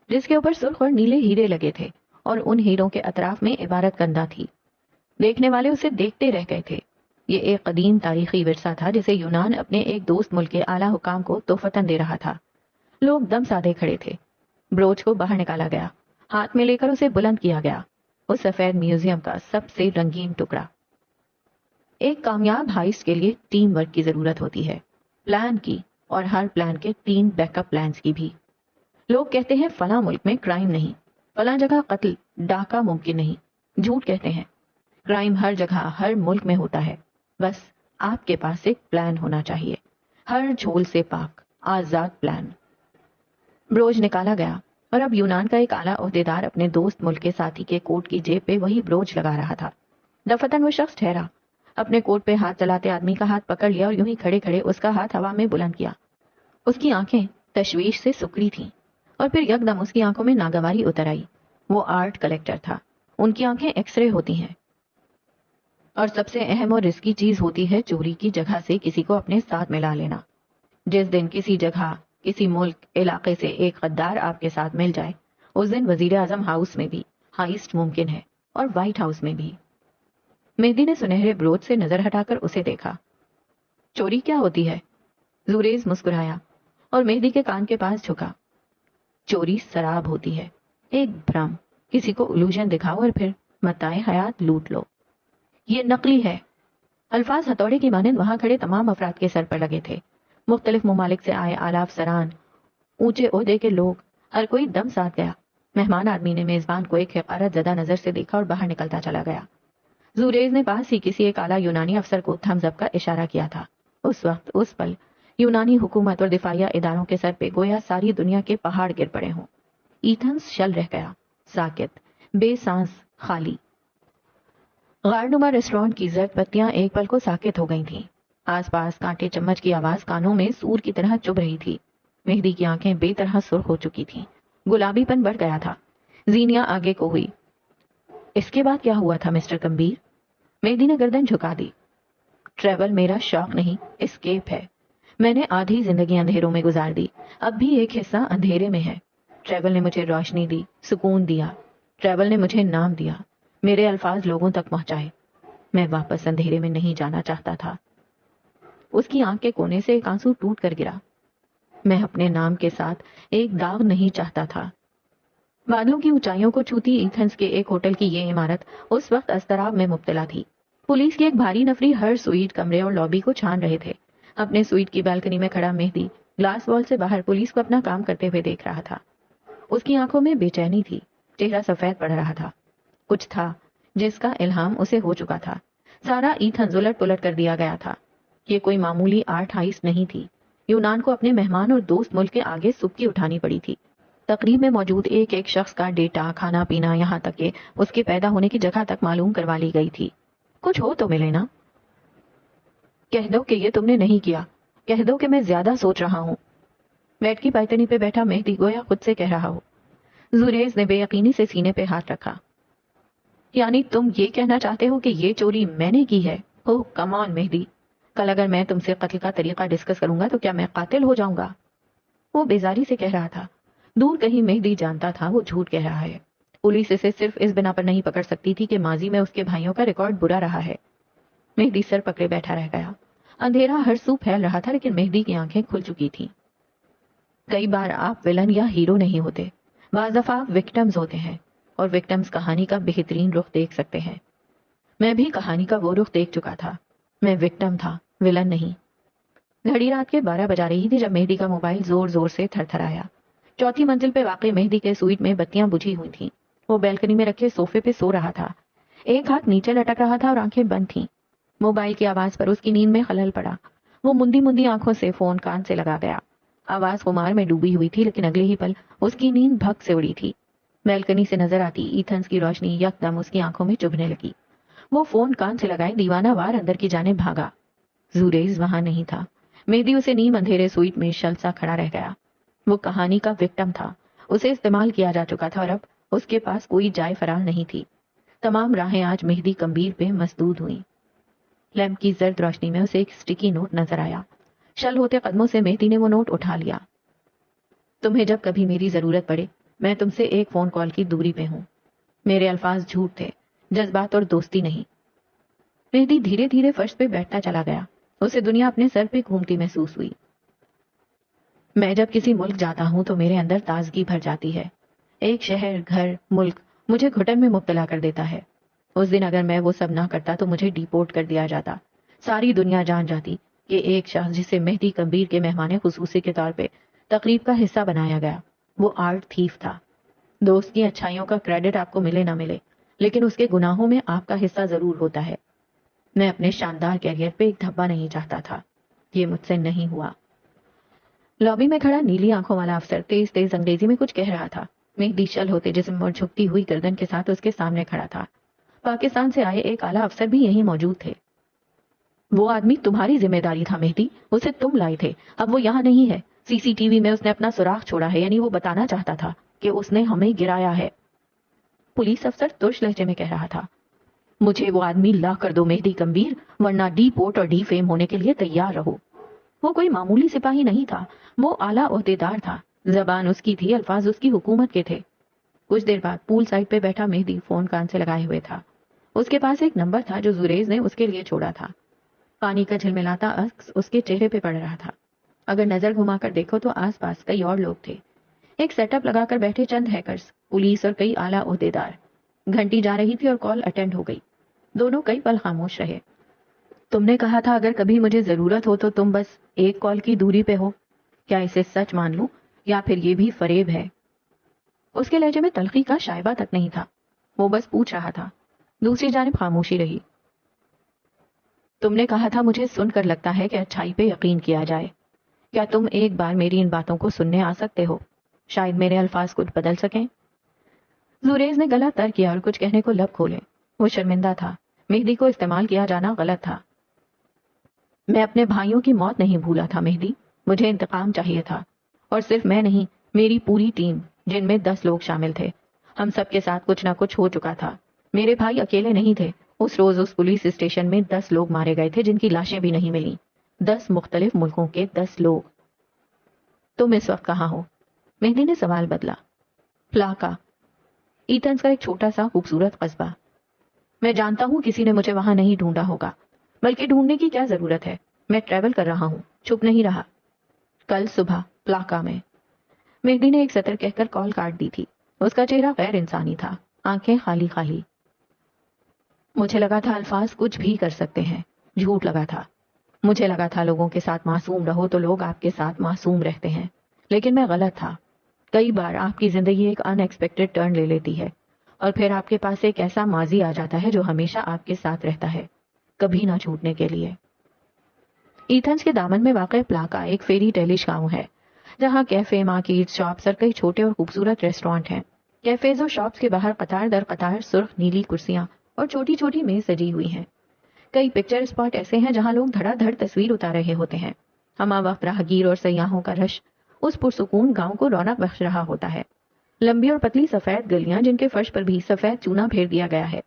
جس کے اوپر سرخ اور نیلے ہیرے لگے تھے، اور ان ہیروں کے اطراف میں عبارت کندہ تھی. دیکھنے والے اسے دیکھتے رہ گئے تھے. یہ ایک قدیم تاریخی ورثہ تھا جسے یونان اپنے ایک دوست ملک کے اعلیٰ حکام کو تحفتاً دے رہا تھا. لوگ دم سادے کھڑے تھے. بروچ کو باہر نکالا گیا، ہاتھ میں لے کر اسے بلند کیا گیا. اس سفید میوزیم کا سب سے رنگین ٹکڑا. ایک کامیاب ہائسٹ کے لیے ٹیم ورک کی ضرورت ہوتی ہے، پلان کی، اور ہر پلان کے 3 بیک اپ پلانز کی بھی۔ لوگ کہتے ہیں فلاں ملک میں کرائم نہیں، فلاں جگہ قتل ڈاکہ ممکن نہیں۔ جھوٹ کہتے ہیں، کرائم ہر جگہ ہر ملک میں ہوتا ہے، بس آپ کے پاس ایک پلان ہونا چاہیے، ہر جھول سے پاک آزاد پلان۔ بروج نکالا گیا اور اب یونان کا ایک اعلیٰ عہدیدار اپنے دوست ملک کے ساتھی کے کوٹ کی جیب پہ وہی بروج لگا رہا تھا۔ دفتن وہ شخص ٹھہرا، اپنے کوٹ پہ ہاتھ چلاتے آدمی کا ہاتھ پکڑ لیا اور یوں ہی کھڑے کھڑے اس کا ہاتھ ہوا میں بلند کیا۔ اس کی آنکھیں تشویش سے سکڑی تھیں اور پھر یکدم اس کی آنکھوں میں ناگواری اتر آئی۔ وہ آرٹ کلیکٹر تھا، ان کی آنکھیں ایکس رے ہوتی ہیں، اور سب سے اہم اور رسکی چیز ہوتی ہے چوری کی جگہ سے کسی کو اپنے ساتھ ملا لینا۔ جس دن کسی جگہ، کسی ملک، علاقے سے ایک غدار آپ کے ساتھ مل جائے، اس دن وزیر اعظم ہاؤس میں بھی ہائسٹ ممکن ہے، اور وائٹ ہاؤس میں بھی۔ مہدی نے سنہرے بروج سے نظر ہٹا کر اسے دیکھا۔ چوری کیا ہوتی ہے؟ زوریز مسکرایا اور مہدی کے کان کے پاس جھکا۔ چوری سراب ہوتی ہے، ایک بھرم، کسی کو الوژن دکھاؤ اور پھر متاع حیات لوٹ لو۔ یہ نقلی ہے۔ الفاظ ہتھوڑے کی مانند وہاں کھڑے تمام افراد کے سر پر لگے تھے۔ مختلف ممالک سے آئے آلاف سران، اونچے عہدے کے لوگ، ہر کوئی دم ساتھ گیا۔ مہمان آدمی نے میزبان کو ایک حقارت زدہ نظر سے دیکھا اور باہر نکلتا چلا گیا۔ زوریز نے پاس ہی کسی ایک اعلیٰ یونانی افسر کو تھمز اپ کا اشارہ کیا تھا۔ اس وقت اس پل یونانی حکومت اور دفاعیہ اداروں کے سر پہ گویا ساری دنیا کے پہاڑ گر پڑے ہوں۔ ایتھنز شل رہ گیا، ساکت، بے سانس، خالی۔ غارنما ریسٹورانٹ کی زرد بتیاں ایک پل کو ساکت ہو گئی تھیں۔ آس پاس کانٹے چمچ کی آواز کانوں میں سور کی طرح چبھ رہی تھی۔ مہدی کی آنکھیں بے طرح سرخ ہو چکی تھیں، گلابی پن بڑھ گیا تھا۔ زینیا آگے کو ہوئی۔ اس کے بعد کیا ہوا تھا مسٹر کمبیر؟ مہدی نے گردن جھکا دی۔ ٹریول میرا شوق نہیں، اسکیپ ہے۔ میں نے آدھی زندگی اندھیروں میں گزار دی، اب بھی ایک حصہ اندھیرے میں ہے۔ ٹریول نے مجھے روشنی دی، سکون دیا۔ ٹریول نے مجھے نام دیا، میرے الفاظ لوگوں تک پہنچائے۔ میں واپس اندھیرے میں نہیں جانا چاہتا تھا۔ اس کی آنکھ کے کونے سے ایک آنسو ٹوٹ کر گرا۔ میں اپنے نام کے ساتھ ایک داغ نہیں چاہتا تھا۔ بادلوں کی اونچائیوں کو چھوتی ایتھنز کے ایک ہوٹل کی یہ عمارت اس وقت اضطراب میں مبتلا تھی۔ پولیس کی ایک بھاری نفری ہر سوئٹ، کمرے اور لابی کو چھان رہے تھے۔ اپنے سوئٹ کی بالکنی میں کھڑا مہدی گلاس وال سے باہر پولیس کو اپنا کام کرتے ہوئے دیکھ رہا تھا۔ اس کی آنکھوں میں بے چینی تھی، چہرہ سفید پڑ رہا تھا۔ کچھ تھا جس کا الہام اسے ہو چکا تھا۔ سارا ایتھنز الٹ پلٹ کر دیا گیا تھا۔ یہ کوئی معمولی آرٹ ہائسٹ نہیں تھی۔ یونان کو اپنے مہمان اور دوست ملک کے آگے سبکی اٹھانی پڑی تھی۔ تقریب میں موجود ایک ایک شخص کا ڈیٹا، کھانا پینا، یہاں تک کہ اس کے پیدا ہونے کی جگہ تک معلوم کروا لی گئی تھی۔ کچھ ہو تو ملے نا۔ کہہ دو کہ یہ تم نے نہیں کیا، کہہ دو کہ میں زیادہ سوچ رہا ہوں۔ بیٹ کی پائتنی پہ بیٹھا مہدی گویا خود سے کہہ رہا ہو۔ زوریز نے بے یقینی سے سینے پہ ہاتھ رکھا۔ یعنی تم یہ کہنا چاہتے ہو کہ یہ چوری میں نے کی ہے؟ اوہ کم آن مہدی، کل اگر میں تم سے قتل کا طریقہ ڈسکس کروں گا تو کیا میں قاتل ہو جاؤں گا؟ وہ بیزاری سے کہہ رہا تھا۔ دور کہیں مہدی جانتا تھا وہ جھوٹ کہہ رہا ہے۔ پولیس اسے صرف اس بنا پر نہیں پکڑ سکتی تھی کہ ماضی میں اس کے بھائیوں کا ریکارڈ برا رہا ہے۔ مہدی سر پکڑے بیٹھا رہ گیا۔ اندھیرا ہر سو پھیل رہا تھا لیکن مہدی کی آنکھیں کھل چکی تھیں۔ کئی بار آپ ویلن یا ہیرو نہیں ہوتے، بعض دفعہ آپ وکٹمز ہوتے ہیں، اور وکٹمز کہانی کا بہترین رخ دیکھ سکتے ہیں۔ میں بھی کہانی کا وہ رخ دیکھ چکا تھا۔ میں وکٹم تھا، ویلن نہیں۔ گھڑی رات کے 12 بجا رہی تھی جب مہدی کا موبائل زور زور سے تھر تھر آیا۔ چوتھی منزل پہ واقع مہدی کے سوئٹ میں بتیاں بجھی ہوئی تھیں۔ وہ بیلکنی میں رکھے صوفے پہ سو رہا تھا۔ ایک ہاتھ نیچے لٹک رہا تھا اور آنکھیں بند تھیں۔ موبائل کی آواز پر اس کی نیند میں خلل پڑا۔ وہ مندی مندی آنکھوں سے فون کان سے لگا گیا۔ آواز خمار میں ڈوبی ہوئی تھی لیکن اگلے ہی پل اس کی نیند بھگ سے اڑی تھی۔ بیلکنی سے نظر آتی ایتھنز کی روشنی یکدم اس کی آنکھوں میں چبھنے لگی۔ وہ فون کان سے لگائے دیوانہ وار اندر کی جانب بھاگا۔ زوریز وہاں نہیں تھا۔ مہدی اسے نیم اندھیرے سوئٹ میں شل سا کھڑا رہ گیا۔ وہ کہانی کا وکٹم تھا، اسے استعمال کیا جا چکا تھا اور اب اس کے پاس کوئی جائے فرار نہیں تھی۔ تمام راہیں آج مہدی کمبیر پہ مسدود ہوئیں۔ لیمپ کی زرد روشنی میں اسے ایک سٹیکی نوٹ نظر آیا۔ شل ہوتے قدموں سے مہدی نے وہ نوٹ اٹھا لیا۔ تمہیں جب کبھی میری ضرورت پڑے، میں تم سے ایک فون کال کی دوری پہ ہوں۔ میرے الفاظ جھوٹ تھے، جذبات اور دوستی نہیں۔ مہدی دھیرے دھیرے فرش پہ بیٹھتا چلا گیا۔ اسے دنیا اپنے سر پہ گھومتی محسوس ہوئی۔ میں جب کسی ملک جاتا ہوں تو میرے اندر تازگی بھر جاتی ہے۔ ایک شہر، گھر، ملک مجھے گھٹن میں مبتلا کر دیتا ہے۔ اس دن اگر میں وہ سب نہ کرتا تو مجھے ڈیپورٹ کر دیا جاتا، ساری دنیا جان جاتی کہ ایک شخص جسے مہدی کبیر کے مہمان خصوصی کے طور پہ تقریب کا حصہ بنایا گیا وہ آرٹ تھیف تھا۔ دوست کی اچھائیوں کا کریڈٹ آپ کو ملے نہ ملے، لیکن اس کے گناہوں میں آپ کا حصہ ضرور ہوتا ہے۔ میں اپنے شاندار کیریئر پہ ایک دھبا نہیں چاہتا تھا، یہ مجھ سے نہیں ہوا۔ لابی میں کھڑا نیلی آنکھوں والا افسر تیز تیز انگریزی میں کچھ کہہ رہا تھا۔ مہدی شل ہوتے جسم اور جھکتی ہوئی گردن کے ساتھ اس کے سامنے کھڑا تھا۔ پاکستان سے آئے ایک اعلیٰ افسر بھی یہیں موجود تھے۔ وہ آدمی تمہاری ذمہ داری تھا مہدی، اسے تم لائے تھے، اب وہ یہاں نہیں ہے۔ سی سی ٹی وی میں اس نے اپنا سراغ چھوڑا ہے، یعنی وہ بتانا چاہتا تھا کہ اس نے ہمیں گرایا ہے۔ پولیس افسر ترش لہجے میں کہہ رہا تھا۔ مجھے وہ آدمی لا کر دو مہدی کمبیر، ورنہ ڈی پورٹ اور ڈی فیم ہونے کے لیے تیار رہو۔ وہ کوئی معمولی سپاہی نہیں تھا، وہ اعلیٰ عہدیدار تھا۔ زبان اس کی تھی، الفاظ اس کی حکومت کے تھے۔ کچھ دیر بعد پول سائڈ پہ بیٹھا مہدی فون کان سے لگائے ہوئے تھا۔ اس کے پاس ایک نمبر تھا جو زریز نے اس کے لیے چھوڑا تھا۔ پانی کا جھلملاتا عکس اس کے چہرے پہ پڑ رہا تھا۔ اگر نظر گھما کر دیکھو تو آس پاس کئی اور لوگ تھے، ایک سیٹ اپ لگا کر بیٹھے چند ہیکرز، پولیس اور کئی اعلیٰ عہدیدار۔ گھنٹی جا رہی تھی اور کال اٹینڈ ہو گئی۔ دونوں کئی پل خاموش رہے۔ تم نے کہا تھا اگر کبھی مجھے ضرورت ہو تو تم بس ایک کال کی دوری پہ ہو، کیا اسے سچ مان لوں یا پھر یہ بھی فریب ہے؟ اس کے لہجے میں تلخی کا شائبہ تک نہیں تھا، وہ بس پوچھ رہا تھا۔ دوسری جانب خاموشی رہی۔ تم نے کہا تھا مجھے سن کر لگتا ہے کہ اچھائی پہ یقین کیا جائے، کیا تم ایک بار میری ان باتوں کو سننے آ سکتے ہو؟ شاید میرے الفاظ کچھ بدل سکیں۔ زریز نے گلا تر کیا اور کچھ کہنے کو لب کھولے۔ وہ شرمندہ تھا، مہدی کو استعمال کیا جانا غلط تھا۔ میں اپنے بھائیوں کی موت نہیں بھولا تھا مہدی، مجھے انتقام چاہیے تھا، اور صرف میں نہیں، میری پوری ٹیم جن میں 10 لوگ شامل تھے۔ ہم سب کے ساتھ کچھ نہ کچھ ہو چکا تھا۔ میرے بھائی اکیلے نہیں تھے، اس روز اس پولیس اسٹیشن میں 10 لوگ مارے گئے تھے جن کی لاشیں بھی نہیں ملیں، 10 مختلف ملکوں کے 10 لوگ۔ تم اس وقت کہاں ہو؟ مہدی نے سوال بدلا۔ پلاکا، ایتھنز کا ایک چھوٹا سا خوبصورت قصبہ۔ میں جانتا ہوں کسی نے مجھے وہاں نہیں ڈھونڈا ہوگا، بلکہ ڈھونڈنے کی کیا ضرورت ہے، میں ٹریول کر رہا ہوں، چھپ نہیں رہا۔ کل صبح پلاکا میں۔ مہدی نے ایک سطر کہہ کر کال کاٹ دی تھی۔ اس کا چہرہ غیر انسانی تھا، آنکھیں خالی خالی۔ مجھے لگا تھا الفاظ کچھ بھی کر سکتے ہیں، جھوٹ لگا تھا۔ مجھے لگا تھا لوگوں کے ساتھ معصوم رہو تو لوگ آپ کے ساتھ معصوم رہتے ہیں، لیکن میں غلط تھا۔ کئی بار آپ کی زندگی ایک ان ایکسپیکٹڈ ٹرن لے لیتی ہے، اور پھر آپ کے پاس ایک ایسا ماضی آ جاتا ہے جو ہمیشہ آپ کے ساتھ رہتا ہے، کبھی نہ چھوٹنے کے لیے۔ ایتھنز کے دامن میں واقع پلاکا ایک فیری ٹیلش گاؤں ہے، جہاں کیفے، مارکیٹ، شاپس اور کئی چھوٹے اور خوبصورت ریسٹورانٹ ہیں۔ کیفیز اور شاپس کے باہر قطار در قطار سرخ نیلی کرسیاں اور چھوٹی چھوٹی میز سجی ہوئی ہیں۔ کئی پکچر اسپاٹ ایسے ہیں جہاں لوگ دھڑا دھڑ تصویر اتار رہے ہوتے ہیں۔ ہمہ وقت راہگیر اور سیاحوں کا رش اس پرسکون گاؤں کو رونق بخش رہا ہوتا ہے۔ لمبی اور پتلی سفید گلیاں جن کے فرش پر بھی سفید چونا پھیر دیا گیا ہے،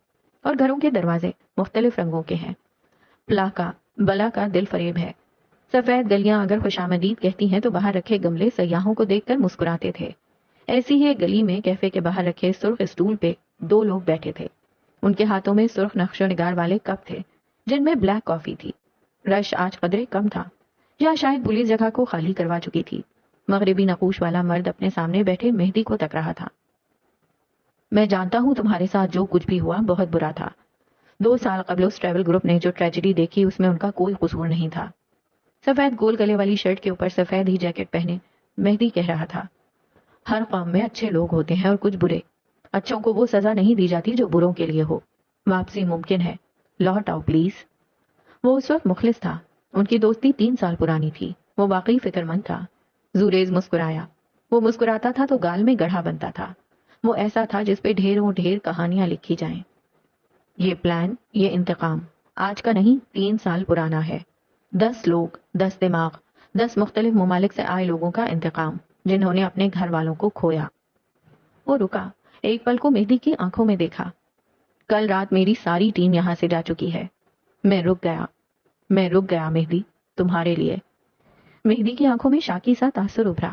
اور گھروں کے دروازے مختلف رنگوں کے ہیں۔ پلاکا بلا کا دل فریب ہے۔ سفید گلیاں اگر خوشامدید کہتی ہیں تو باہر رکھے گملے سیاحوں کو دیکھ کر مسکراتے تھے۔ ایسی ہی ایک گلی میں کیفے کے باہر رکھے سرخ اسٹول پہ 2 لوگ بیٹھے تھے۔ ان کے ہاتھوں میں سرخ نقش و نگار والے کپ تھے جن میں بلیک کافی تھی۔ رش آج قدرے کم تھا، یا شاید پولیس جگہ کو خالی کروا چکی تھی۔ مغربی نقوش والا مرد اپنے سامنے بیٹھے مہدی کو تک رہا تھا۔ میں جانتا ہوں تمہارے ساتھ جو کچھ بھی ہوا بہت برا تھا۔ 2 سال قبل اس ٹریول گروپ نے جو ٹریجڈی دیکھی اس میں ان کا کوئی قصور نہیں تھا۔ سفید گول گلے والی شرٹ کے اوپر سفید ہی جیکٹ پہنے مہدی کہہ رہا تھا، ہر قوم میں اچھے لوگ ہوتے ہیں اور کچھ برے۔ اچھوں کو وہ سزا نہیں دی جاتی جو بروں کے لیے ہو۔ واپسی ممکن ہے، لوٹ آؤ پلیز۔ وہ اس وقت مخلص تھا، ان کی دوستی 3 سال پرانی تھی، وہ واقعی فکر مند تھا۔ زریز مسکرایا۔ وہ مسکراتا تھا تو گال میں گڑھا بنتا تھا۔ وہ ایسا تھا جس پہ ڈھیروں ڈھیر کہانیاں لکھی جائیں۔ یہ پلان، یہ انتقام آج کا نہیں 3 سال پرانا ہے۔ 10 لوگ، 10 دماغ، 10 مختلف ممالک سے آئے لوگوں کا انتقام جنہوں نے اپنے گھر والوں کو کھویا۔ وہ رکا، ایک پل کو مہدی کی آنکھوں میں دیکھا۔ کل رات میری ساری ٹیم یہاں سے جا چکی ہے۔ میں رک گیا مہدی، تمہارے لیے۔ مہدی کی آنکھوں میں شاکی سا تاثر ابھرا۔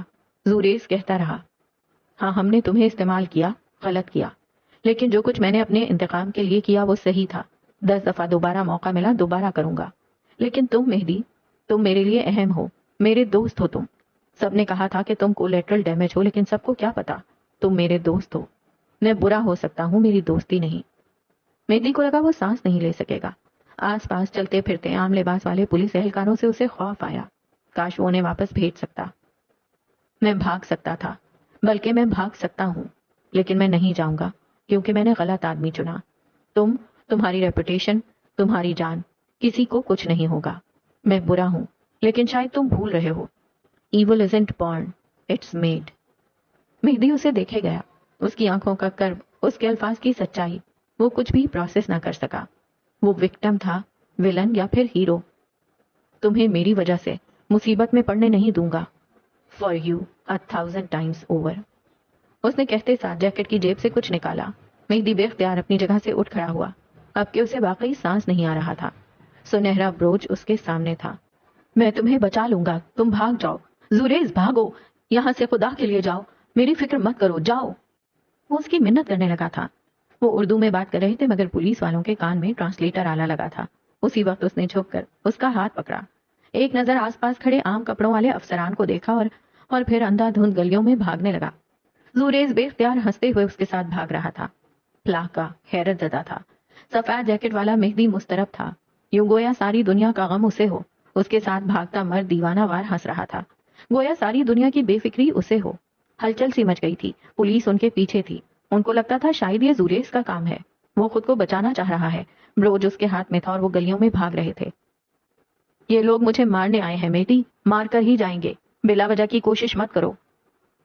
زریز کہتا رہا، ہاں ہم نے تمہیں استعمال کیا، غلط کیا، لیکن جو کچھ میں نے اپنے انتقام کے لیے کیا وہ صحیح تھا۔ 10 دفعہ دوبارہ موقع ملا دوبارہ کروں گا۔ لیکن تم مہدی، تم میرے لیے اہم ہو، میرے دوست ہو تم۔ سب نے کہا تھا کہ تم کولیٹرل ڈیمیج ہو، لیکن سب کو کیا پتا تم میرے دوست ہو۔ میں برا ہو سکتا ہوں، میری دوستی نہیں۔ مہدی کو لگا وہ سانس نہیں لے سکے گا۔ آس پاس چلتے پھرتے عام لباس والے پولیس اہلکاروں سے اسے خوف آیا. کاش وہ انہیں واپس بھیج سکتا. میں بھاگ سکتا تھا، بلکہ میں بھاگ سکتا ہوں، لیکن میں نہیں جاؤں گا کیونکہ میں نے غلط آدمی چنا. تمہاری ریپوٹیشن، تمہاری جان، کسی کو کچھ نہیں ہوگا. میں برا ہوں، لیکن شاید تم بھول رہے ہو. Evil isn't born, it's made. Mehdi اسے دیکھے گیا. اس کی آنکھوں کا کرب، اس کے الفاظ کی سچائی، وہ کچھ بھی پروسیس نہ کر سکا. وہ وکٹم تھا، ویلن یا پھر ہیرو. تمہیں میری وجہ سے مصیبت میں پڑنے نہیں دوں گا. For you 1000 times over. اس نے کہتے ساتھ جیکٹ کی جیب سے کچھ نکالا. مہدی بے اختیار اپنی جگہ سے اٹھ کھڑا ہوا. اب کہ اسے واقعی سانس نہیں آ رہا تھا. سنہرا بروچ اس کے سامنے تھا. میں تمہیں بچا لوں گا، تم بھاگ جاؤ. زوریز بھاگو، یہاں سے خدا کے لیے جاؤ، میری فکر مت کرو، جاؤ. وہ اس کی منت کرنے لگا تھا. وہ اردو میں بات کر رہے تھے مگر پولیس والوں کے کان میں ٹرانسلیٹر آلہ لگا تھا. اسی وقت اس نے جھک کر اس کا ہاتھ پکڑا. ایک نظر آس پاس کھڑے عام کپڑوں والے افسران کو دیکھا اور پھر اندھا دھند گلیوں میں بھاگنے لگا. زوریز بے اختیار ہنستے ہوئے اس کے ساتھ بھاگ رہا تھا. پلاکا حیرت زدہ تھا. سفید جیکٹ والا مہدی مسترب تھا، یوں گویا ساری دنیا کا غم اسے ہو. اس کے ساتھ بھاگتا مرد دیوانہ وار ہنس رہا تھا، گویا ساری دنیا کی بے فکری اسے ہو. ہلچل سی مچ گئی تھی. پولیس ان کے پیچھے تھی. ان کو لگتا تھا شاید یہ زوریز کا کام ہے. وہ خود کو بچانا چاہ رہا ہے. بروج اس کے ہاتھ میں تھا اور وہ گلیوں میں بھاگ رہے تھے. یہ لوگ مجھے مارنے آئے ہیں مہدی، مار کر ہی جائیں گے. بلا وجہ کی کوشش مت کرو.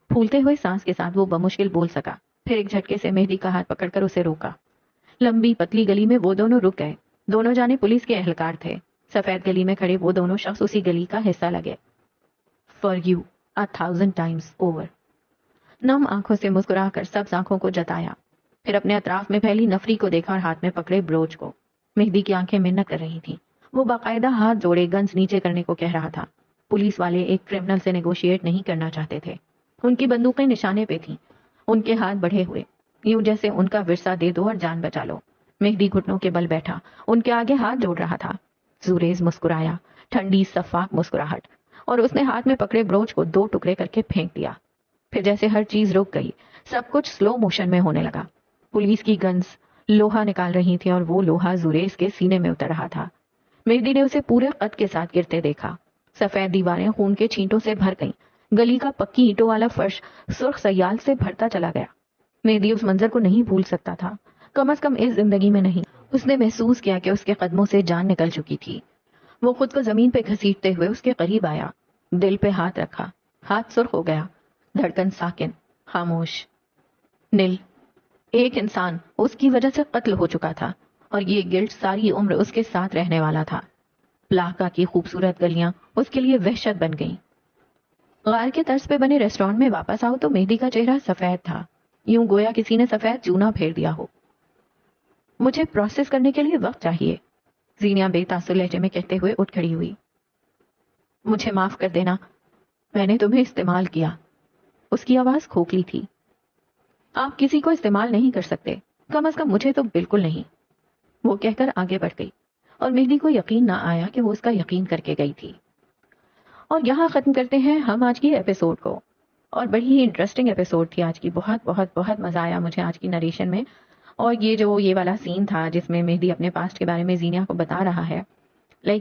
پھولتے ہوئے سانس کے ساتھ وہ بمشکل بول سکا. پھر ایک جھٹکے سے مہدی کا ہاتھ پکڑ کر اسے روکا. لمبی پتلی گلی میں وہ دونوں رک گئے. دونوں جانے پولیس کے اہلکار تھے. سفید گلی میں کھڑے وہ دونوں شخص اسی گلی کا حصہ لگے. For you 1000 times over. نم آنکھوں سے مسکرا کر سبز آنکھوں کو جتایا. پھر اپنے اطراف میں پھیلی نفری کو دیکھا اور ہاتھ میں پکڑے بروچ کو. مہدی کی آنکھیں منت کر رہی تھیں. وہ باقاعدہ ہاتھ جوڑے گنز نیچے کرنے کو کہہ رہا تھا. پولیس والے ایک کرمنل سے نیگوشیٹ نہیں کرنا چاہتے تھے. ان کی بندوقیں نشانے پہ تھیں. ان کے ہاتھ بڑھے ہوئے، یوں جیسے ان کا ورثہ دے دو اور جان بچا لو. مہدی گھٹنوں کے بل بیٹھا ان کے آگے ہاتھ جوڑ رہا تھا. زوریز مسکرایا، ٹھنڈی شفاف مسکراہٹ، اور اس نے ہاتھ میں پکڑے بروچ کو 2 ٹکڑے کر کے پھینک دیا. پھر جیسے ہر چیز رک گئی، سب کچھ سلو موشن میں ہونے لگا. پولیس کی گنز لوہا نکال رہی تھی اور وہ لوہا زوریز کے سینے میں اتر رہا تھا. مہدی نے اسے پورے قد کے ساتھ گرتے دیکھا. سفید دیواریں خون کے چھینٹوں سے بھر گئیں. گلی کا پکی اینٹوں والا فرش سرخ سیال سے بھرتا چلا گیا. مہدی اس منظر کو نہیں بھول سکتا تھا، کم از کم اس زندگی میں نہیں. اس نے محسوس کیا کہ اس کے قدموں سے جان نکل چکی تھی. وہ خود کو زمین پہ گھسیٹتے ہوئے اس کے قریب آیا. دل پہ ہاتھ رکھا. ہاتھ سرخ ہو گیا. دھڑکن ساکن، خاموش. نل، ایک انسان اس کی وجہ سے قتل ہو چکا تھا اور یہ گلٹ ساری عمر اس کے ساتھ رہنے والا تھا. پلاکا کی خوبصورت گلیاں اس کے لیے وحشت بن گئیں. غار کے طرز پہ بنے ریسٹورانٹ میں واپس آؤ تو مہدی کا چہرہ سفید تھا، یوں گویا کسی نے سفید چونا پھیر دیا ہو. مجھے پروسیس کرنے کے لیے وقت چاہیے، زینیا بے تاثر لہجے میں کہتے ہوئے اٹھ کھڑی ہوئی. مجھے معاف کر دینا، میں نے تمہیں استعمال کیا. اس کی آواز کھوکھلی تھی. آپ کسی کو استعمال نہیں کر سکتے، کم از کم مجھے تو بالکل نہیں. وہ کہہ کر آگے بڑھ گئی اور مہدی کو یقین نہ آیا کہ وہ اس کا یقین کر کے گئی تھی. اور یہاں ختم کرتے ہیں ہم آج کی ایپیسوڈ کو. اور بڑی ہی انٹرسٹنگ ایپیسوڈ تھی آج کی. بہت بہت بہت مزہ آیا مجھے آج کی نریشن میں. اور یہ والا سین تھا جس میں مہدی اپنے پاسٹ کے بارے میں زینیا کو بتا رہا ہے،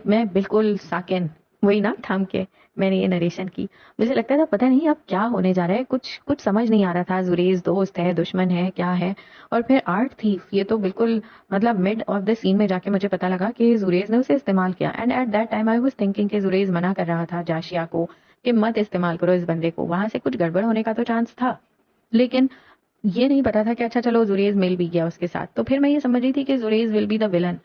میں بالکل ساکن وہی نا تھم کے میں نے یہ نریشن کی. مجھے لگتا تھا پتہ نہیں اب کیا ہونے جا رہا ہے، کچھ سمجھ نہیں آ رہا تھا. زوریز دوست ہے، دشمن ہے، کیا ہے. اور پھر آرٹ تھیف، یہ تو بالکل مڈ آف دا سین میں جا کے مجھے پتا لگا کہ زوریز نے اسے استعمال کیا. And at that time I was thinking کہ زوریز منع کر رہا تھا جاشیا کو کہ مت استعمال کرو اس بندے کو. وہاں سے کچھ گڑبڑ ہونے کا تو چانس تھا، لیکن یہ نہیں پتا تھا کہ اچھا چلو زوریز مل بھی گیا اس کے ساتھ. تو پھر میں یہ سمجھ رہی تھی کہ زوریز ول بی دا ولن،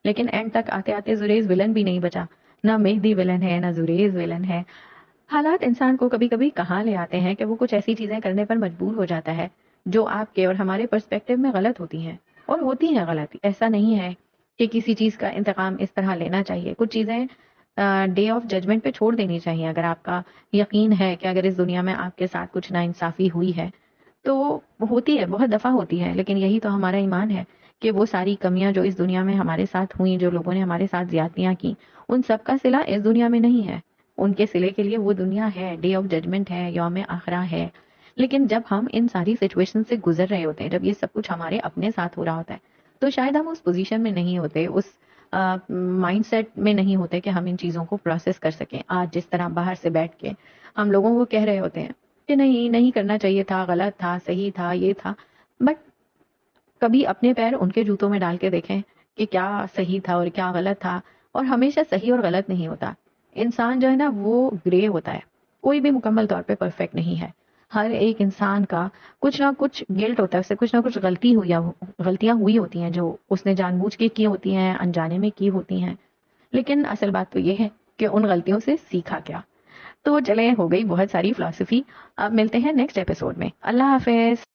لیکن اینڈ تک آتے آتے زوریز ولن بھی نہیں بچا. نہ مہدی ولن ہے، نہ زوریز ولن ہے. حالات انسان کو کبھی کبھی کہاں لے آتے ہیں کہ وہ کچھ ایسی چیزیں کرنے پر مجبور ہو جاتا ہے جو آپ کے اور ہمارے پرسپیکٹیو میں غلط ہوتی ہیں. اور ہوتی ہیں غلط، ایسا نہیں ہے کہ کسی چیز کا انتقام اس طرح لینا چاہیے. کچھ چیزیں ڈے آف ججمنٹ پہ چھوڑ دینی چاہیے. اگر آپ کا یقین ہے کہ اگر اس دنیا میں آپ کے ساتھ کچھ ناانصافی ہوئی ہے تو ہوتی ہے، بہت دفعہ ہوتی ہے. لیکن یہی تو ہمارا ایمان ہے کہ وہ ساری کمیاں جو اس دنیا میں ہمارے ساتھ ہوئیں، جو لوگوں نے ہمارے ساتھ زیادتیاں کی، ان سب کا صلہ اس دنیا میں نہیں ہے. ان کے صلے کے لیے وہ دنیا ہے، ڈے آف ججمنٹ ہے، یوم آخرہ ہے. لیکن جب ہم ان ساری سچویشن سے گزر رہے ہوتے ہیں، جب یہ سب کچھ ہمارے اپنے ساتھ ہو رہا ہوتا ہے، تو شاید ہم اس پوزیشن میں نہیں ہوتے، اس مائنڈ سیٹ میں نہیں ہوتے کہ ہم ان چیزوں کو پروسیس کر سکیں. آج جس طرح باہر سے بیٹھ کے ہم لوگوں کو کہہ رہے ہوتے ہیں کہ نہیں کرنا چاہیے تھا، غلط تھا، صحیح تھا، یہ تھا، بٹ کبھی اپنے پیر ان کے جوتوں میں ڈال کے دیکھیں کہ کیا صحیح تھا اور کیا غلط تھا. اور ہمیشہ صحیح اور غلط نہیں ہوتا. انسان جو ہے نا وہ گرے ہوتا ہے. کوئی بھی مکمل طور پہ پرفیکٹ نہیں ہے. ہر ایک انسان کا کچھ نہ کچھ گلٹ ہوتا ہے، اس سے کچھ نہ کچھ غلطیاں ہوئی ہوتی ہیں جو اس نے جان بوجھ کے کی ہوتی ہیں، انجانے میں کی ہوتی ہیں. لیکن اصل بات تو یہ ہے کہ ان غلطیوں سے سیکھا کیا. تو چلیں، ہو گئی بہت ساری فلاسفی. اب ملتے ہیں نیکسٹ ایپیسوڈ میں. اللہ حافظ.